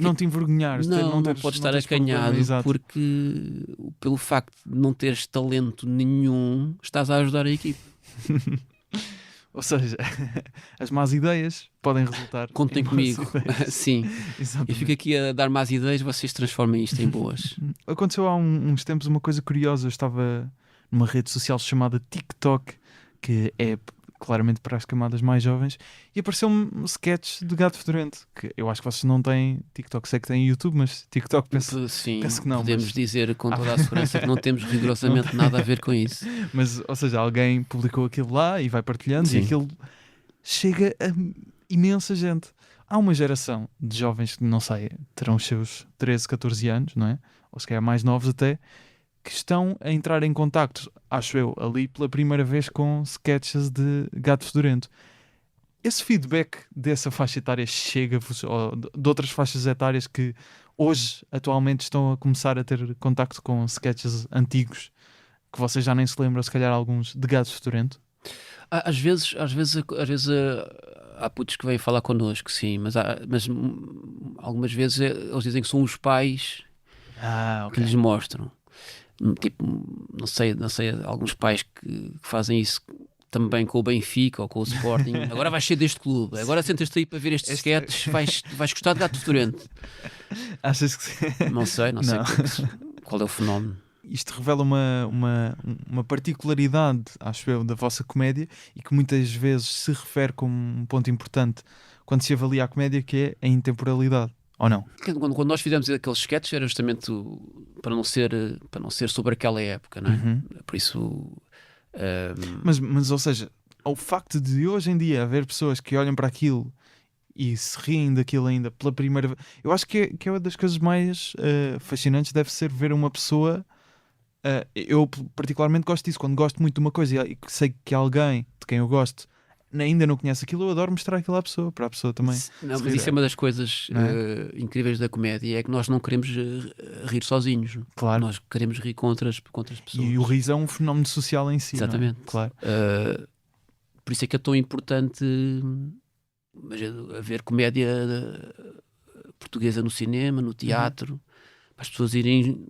não te envergonhares. não podes estar acanhado, porque pelo facto de não teres talento nenhum, estás a ajudar a equipe. Ou seja, as más ideias podem resultar. Contem em boas comigo. ideias. Sim. Exatamente. Eu fico aqui a dar más ideias, vocês transformem isto em boas. Aconteceu há uns tempos uma coisa curiosa. Eu estava numa rede social chamada TikTok, que é claramente para as camadas mais jovens, e apareceu-me sketches de Gato Fedorento, que eu acho que vocês não têm TikTok, sei que têm YouTube, mas TikTok Sim, penso que não, podemos mas- dizer com toda a segurança que não temos rigorosamente nada a ver com isso. mas, ou seja, alguém publicou aquilo lá e vai partilhando, Sim. e aquilo chega a imensa gente. Há uma geração de jovens que, não sei, terão os seus 13, 14 anos, não é? Ou se calhar mais novos até, que estão a entrar em contacto, acho eu, ali pela primeira vez com sketches de Gato Fedorento. Esse feedback dessa faixa etária chega-vos, ou de outras faixas etárias que hoje, atualmente, estão a começar a ter contacto com sketches antigos, que vocês já nem se lembram, se calhar alguns, de Gato Fedorento? Às vezes há putos que vêm falar connosco, sim, mas algumas vezes eles dizem que são os pais que lhes mostram. Tipo, não sei, alguns pais que fazem isso também com o Benfica ou com o Sporting. Agora vais ser deste clube, agora sentas-te aí para ver estes sketches, vais gostar de Gato Fedorento. Achas que sim? Não sei qual é o fenómeno. Isto revela uma particularidade, acho eu, da vossa comédia, e que muitas vezes se refere como um ponto importante quando se avalia a comédia, que é a intemporalidade, ou não? Quando nós fizemos aqueles sketches era justamente para não ser sobre aquela época, não é? Por isso... Mas, ou seja, o facto de hoje em dia haver pessoas que olham para aquilo e se riem daquilo ainda pela primeira vez, eu acho que é uma das coisas mais fascinantes, deve ser ver uma pessoa... eu particularmente gosto disso, quando gosto muito de uma coisa e sei que alguém de quem eu gosto ainda não conhece aquilo, eu adoro mostrar aquilo à pessoa, para a pessoa também. Não, mas isso é uma das coisas incríveis da comédia, é que nós não queremos rir sozinhos. Claro. Nós queremos rir com outras pessoas. E o riso é um fenómeno social em si. Exatamente. Não é? Claro. Por isso é que é tão importante haver comédia portuguesa no cinema, no teatro, para as pessoas irem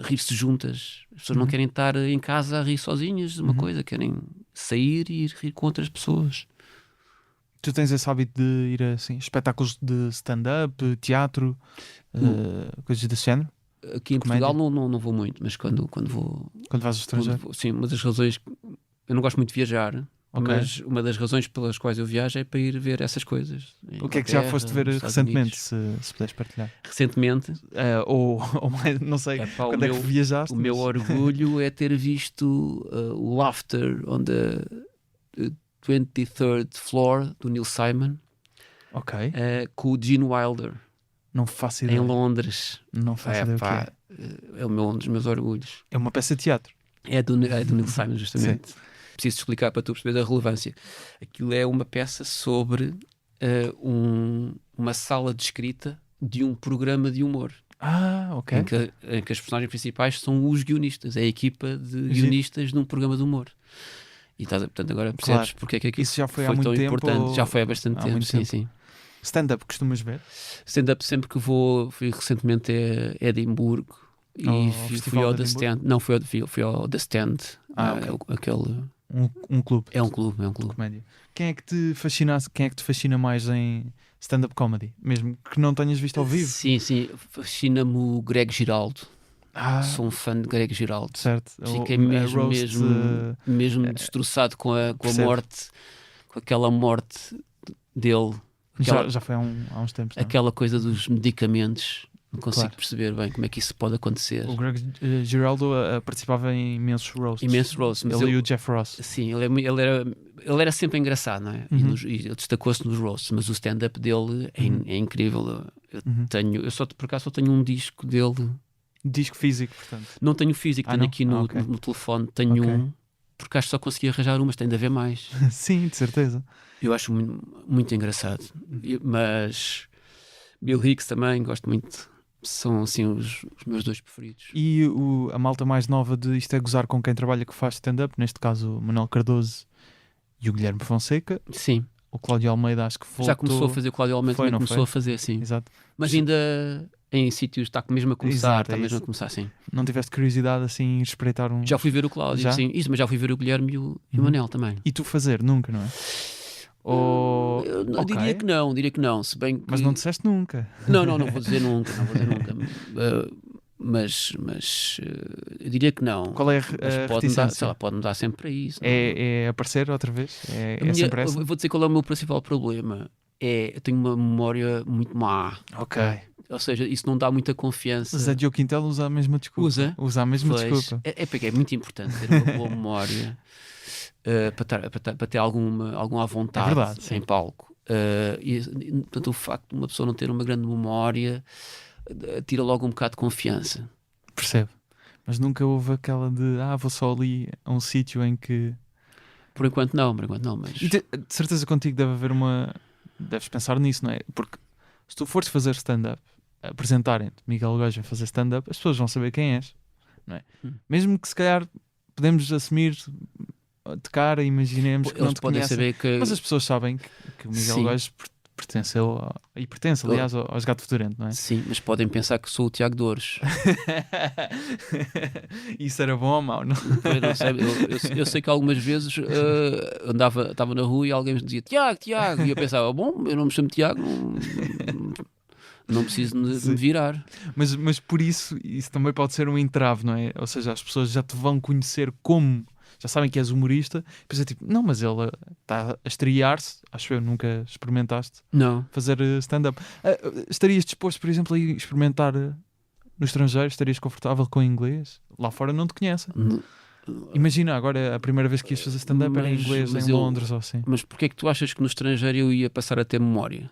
rir-se juntas. As pessoas não querem estar em casa a rir sozinhas de uma coisa, querem sair e ir rir com outras pessoas. Tu tens esse hábito de ir a assim, espetáculos de stand-up, teatro, coisas desse género? Aqui em Comédia? Portugal não vou muito, mas quando vou... Quando vais ao estrangeiro? Sim, uma das razões... Eu não gosto muito de viajar, Ok. mas uma das razões pelas quais eu viajo é para ir ver essas coisas. O que é que já foste ver nos Estados recentemente, Unidos. se puderes partilhar? Recentemente, Ou mais, não sei, Epá, quando é que viajaste? o meu mas- orgulho é ter visto o Laughter on the 23rd Floor do Neil Simon Ok, com o Gene Wilder não faço ideia. em Londres. Não faço ideia o que Epá, é. é um dos meus orgulhos. É uma peça de teatro. É do Neil Simon, justamente. Preciso explicar para tu perceber a relevância. Aquilo é uma peça sobre uma sala de escrita de um programa de humor. Ok. Em que as personagens principais são os guionistas, é a equipa de Giro. guionistas de um programa de humor. E portanto, agora percebes Claro. porque é que aquilo Isso já foi há foi muito tão tempo importante. ou- Já foi há bastante há tempo, muito sim, tempo? sim. Stand-up costumas ver? Stand-up sempre que vou, fui recentemente a Edimburgo e Ao fui Festival ao de The Edimburgo? Stand. Não, fui ao The Stand. Ok. Aquele, Um clube é um clube. de comédia. Quem é que te fascina mais em stand-up comedy? Mesmo que não tenhas visto ao vivo? Sim, fascina-me o Greg Giraldo. Sou um fã de Greg Giraldo. Certo. Fiquei A mesmo, roast, mesmo destroçado com a percebo. morte, com aquela morte dele, já foi há uns tempos. Não? aquela coisa dos medicamentos. Não consigo Claro. perceber bem como é que isso pode acontecer. O Greg Giraldo participava em imensos roasts. Imenso roast, mas Ele e o Jeff Ross. sim, ele era sempre engraçado, não é? E ele destacou-se nos roasts, mas o stand-up dele é incrível. Eu só por acaso só tenho um disco dele. Disco físico, portanto. Não tenho físico, tenho não? aqui no Ok. telefone, tenho Ok. um, porque acho que só consegui arranjar um, mas tem de haver mais. Sim, de certeza. Eu acho muito engraçado. Mas Bill Hicks também, gosto muito. São assim os meus dois preferidos. E a malta mais nova de Isto é Gozar com quem trabalha que faz stand-up, neste caso o Manuel Cardoso e o Guilherme Fonseca, Sim, o Cláudio Almeida acho que voltou. já começou a fazer o Cláudio Almeida, Foi, também não começou foi? a fazer, sim. Exato. Mas ainda em sítios está mesmo a começar, Exato, está é mesmo a isso. começar, sim. Não tiveste curiosidade assim em espreitar um... Já fui ver o Cláudio, Já? sim. Isso, mas já fui ver o Guilherme e o Manel também. E tu fazer? Nunca, não é? Ou... Eu Ok. diria que não, se bem que... Mas não disseste nunca. Não vou dizer nunca, eu diria que não. Qual é a Mas pode-me dar, reticência? sei lá, pode-me dar sempre isso. Não? É aparecer outra vez? É sempre essa? Eu vou dizer qual é o meu principal problema. Eu tenho uma memória muito má. Ok. Ou seja, isso não dá muita confiança. Zé Diogo Quintel usa a mesma desculpa. Usa a mesma Pois, desculpa. porque é muito importante ter uma boa memória para ter alguma à vontade É verdade, sim. em palco. Portanto, o facto de uma pessoa não ter uma grande memória tira logo um bocado de confiança. Percebe? Mas nunca houve aquela de vou só ali a um sítio em que... Por enquanto não, mas... E de certeza contigo deve haver uma... Deves pensar nisso, não é? Porque se tu fores fazer stand-up, apresentarem-te Miguel Góis a fazer stand-up, as pessoas vão saber quem és, não é? Mesmo que se calhar podemos assumir de cara, imaginemos que não Eles te podem conhecem, saber que... mas as pessoas sabem que o Miguel Sim. Góis pertenceu e pertence, aliás, aos Gato Fedorento, não é? Sim, mas podem pensar que sou o Tiago Dores. Isso era bom ou mau? Não? Eu não sei, eu sei que algumas vezes estava na rua e alguém me dizia Tiago, e eu pensava, bom, eu não me chamo Tiago, não preciso de me virar. Mas por isso também pode ser um entrave, não é? Ou seja, as pessoas já te vão conhecer como, já sabem que és humorista, depois é tipo, não, mas ele está a estrear-se, acho eu, nunca experimentaste Não. fazer stand-up. Estarias disposto, por exemplo, a ir experimentar no estrangeiro? Estarias confortável com o inglês? Lá fora não te conhecem. Imagina, agora a primeira vez que ias fazer stand-up era em inglês, em Londres ou assim. Mas porquê é que tu achas que no estrangeiro eu ia passar a ter memória?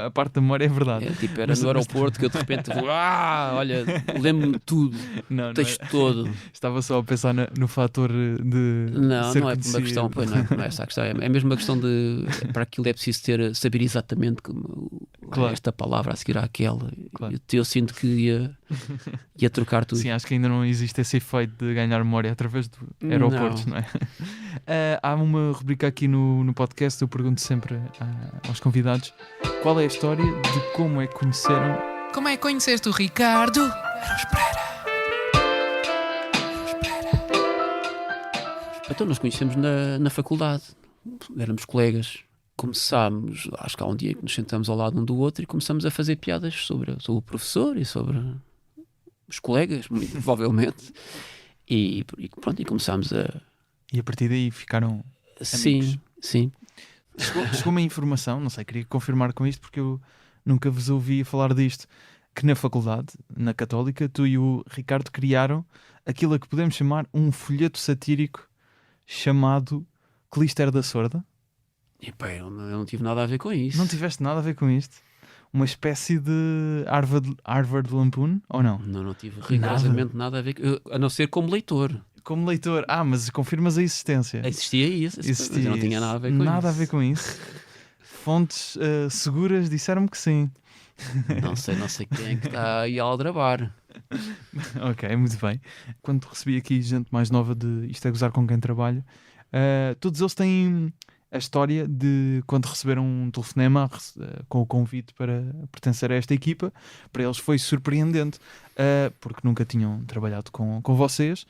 A parte da memória é verdade. Era no aeroporto que eu de repente vou, olha, lembro-me de tudo, Não, o texto todo. Estava só a pensar no fator de Não, ser não é conhecido. uma questão, pois não é essa a questão. É mesmo uma questão de, para aquilo é preciso saber exatamente Claro. esta palavra a seguir àquela. Claro. Eu sinto que ia trocar tudo. Sim, acho que ainda não existe esse efeito de ganhar memória através de aeroportos, não é? Há uma rubrica aqui no podcast, eu pergunto sempre aos convidados qual é a história de como é que conheceram. Como é que conheceste o Ricardo? Então nós conhecemos na faculdade, éramos colegas. Começámos, acho que há um dia que nos sentamos ao lado um do outro e começamos a fazer piadas sobre o professor e sobre os colegas, muito provavelmente. E pronto, e começámos a... E a partir daí ficaram. Sim. Chegou uma informação, não sei, queria confirmar com isto porque eu nunca vos ouvi falar disto, que na faculdade, na Católica, tu e o Ricardo criaram aquilo a que podemos chamar um folheto satírico chamado Clister da Sorda. E pá, eu não tive nada a ver com isso. Não tiveste nada a ver com isto? Uma espécie de Harvard Lampoon, ou não? Não tive rigorosamente nada a ver a não ser como leitor. Como leitor, mas confirmas a existência. Existia isso, Existia mas eu não tinha isso. nada a ver com isso. Nada a ver com isso. Fontes seguras disseram-me que sim. Não sei quem é que está aí a aldrabar. Ok, muito bem. Quando recebi aqui gente mais nova de Isto é Gozar com Quem Trabalha, todos eles têm a história de quando receberam um telefonema com o convite para pertencer a esta equipa. Para eles foi surpreendente, porque nunca tinham trabalhado com vocês,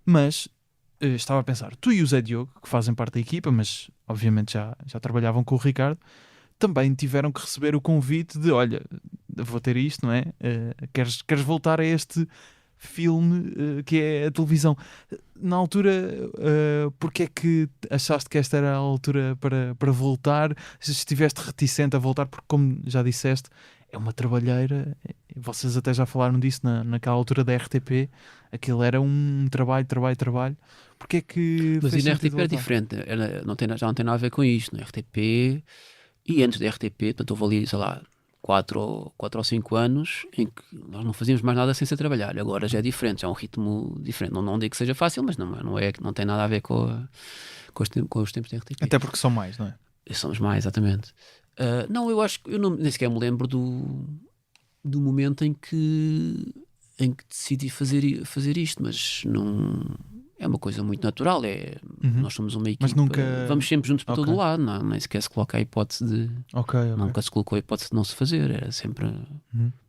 mas estava a pensar, tu e o Zé Diogo, que fazem parte da equipa, mas obviamente já trabalhavam com o Ricardo, também tiveram que receber o convite de, olha, vou ter isto, não é? Queres voltar a este filme que é a televisão? Na altura, porque é que achaste que esta era a altura para voltar? Se estiveste reticente a voltar, porque como já disseste, é uma trabalheira, vocês até já falaram disso naquela altura da RTP, aquilo era um trabalho. Porque é que... Mas fez e na sentido RTP era voltar? diferente, já não tem nada a ver com isto. Na RTP, e antes da RTP, portanto, houve ali, sei lá, 4 ou 5 anos em que nós não fazíamos mais nada sem ser trabalhar. Agora já é diferente, já é um ritmo diferente. Não digo que seja fácil, mas não tem nada a ver com os tempos da RTP. Até porque são mais, não é? Somos mais, exatamente. Não, eu acho que eu nem sequer me lembro do momento em que decidi fazer isto, mas não é uma coisa muito natural. Nós somos uma equipa, Mas nunca... vamos sempre juntos para Ok. todo lado, não, nem sequer se coloca a hipótese de Ok. nunca se colocou a hipótese de não se fazer, era sempre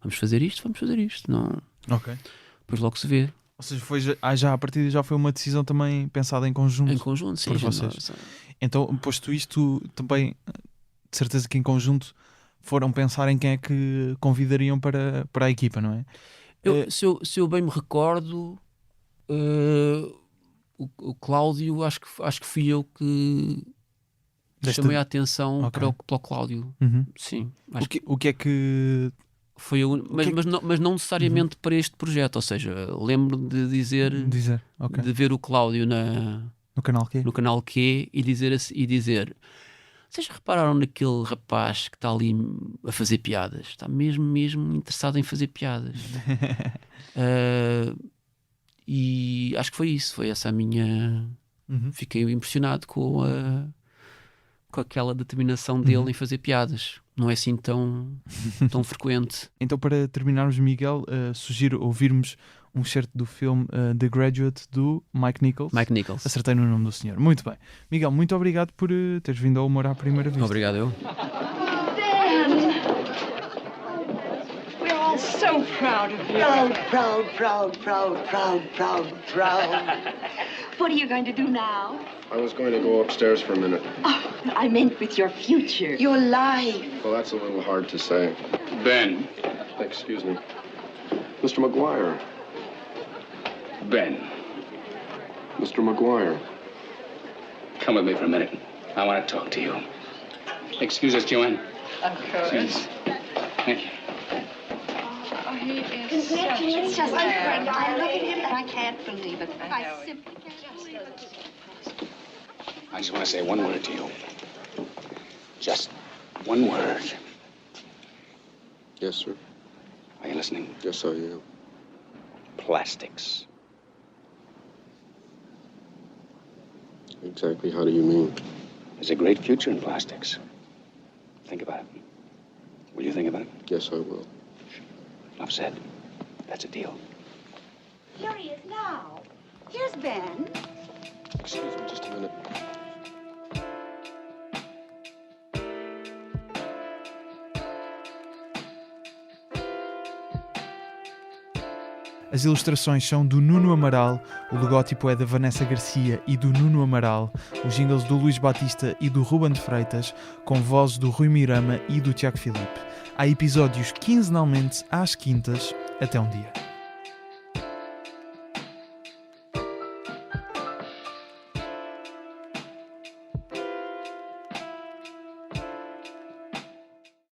vamos fazer isto, não, Ok. depois logo se vê. Ou seja, já a partir já foi uma decisão também pensada em conjunto. Em conjunto, sim. por já vocês. não- Então, posto isto, também de certeza que em conjunto foram pensar em quem é que convidariam para a equipa, não é? Se eu bem me recordo, o Cláudio, acho que fui eu que chamei a atenção para o Cláudio. Sim. O que é que... Foi eu, mas não necessariamente para este projeto. Ou seja, lembro de dizer ok. de ver o Cláudio No canal Q? no canal Q e dizer: vocês já repararam naquele rapaz que está ali a fazer piadas? Está mesmo interessado em fazer piadas. E acho que foi isso. Foi essa a minha... Fiquei impressionado com aquela determinação dele em fazer piadas. Não é assim tão frequente. Então, para terminarmos, Miguel, sugiro ouvirmos um certo do filme The Graduate, do Mike Nichols. Acertei no nome do senhor. Muito bem. Miguel, muito obrigado por teres vindo ao Humor à Primeira Vista. Obrigado, eu. Ben! We're all so proud of you. Proud. What are you going to do now? I was going to go upstairs for a minute. Oh, I meant with your future. Your life. Well, that's a little hard to say. Ben. Excuse me. Mr. McGuire. Ben. Mr. McGuire. Come with me for a minute. I want to talk to you. Excuse us, Joanne. Of course. Please. Thank you. Oh, he is It's just my friend. I look at him and I can't believe it. I simply can't believe it. I just want to say one word to you. Just one word. Yes, sir. Are you listening? Yes, I am. Plastics. Exactly how do you mean? There's a great future in plastics. Think about it. Will you think about it? Yes, I will. Enough said. That's a deal. Here he is now. Here's Ben. Excuse me just a minute. As ilustrações são do Nuno Amaral, o logótipo é da Vanessa Garcia e do Nuno Amaral, os jingles do Luís Batista e do Ruben de Freitas, com vozes do Rui Mirama e do Tiago Filipe. Há episódios quinzenalmente às quintas. Até um dia.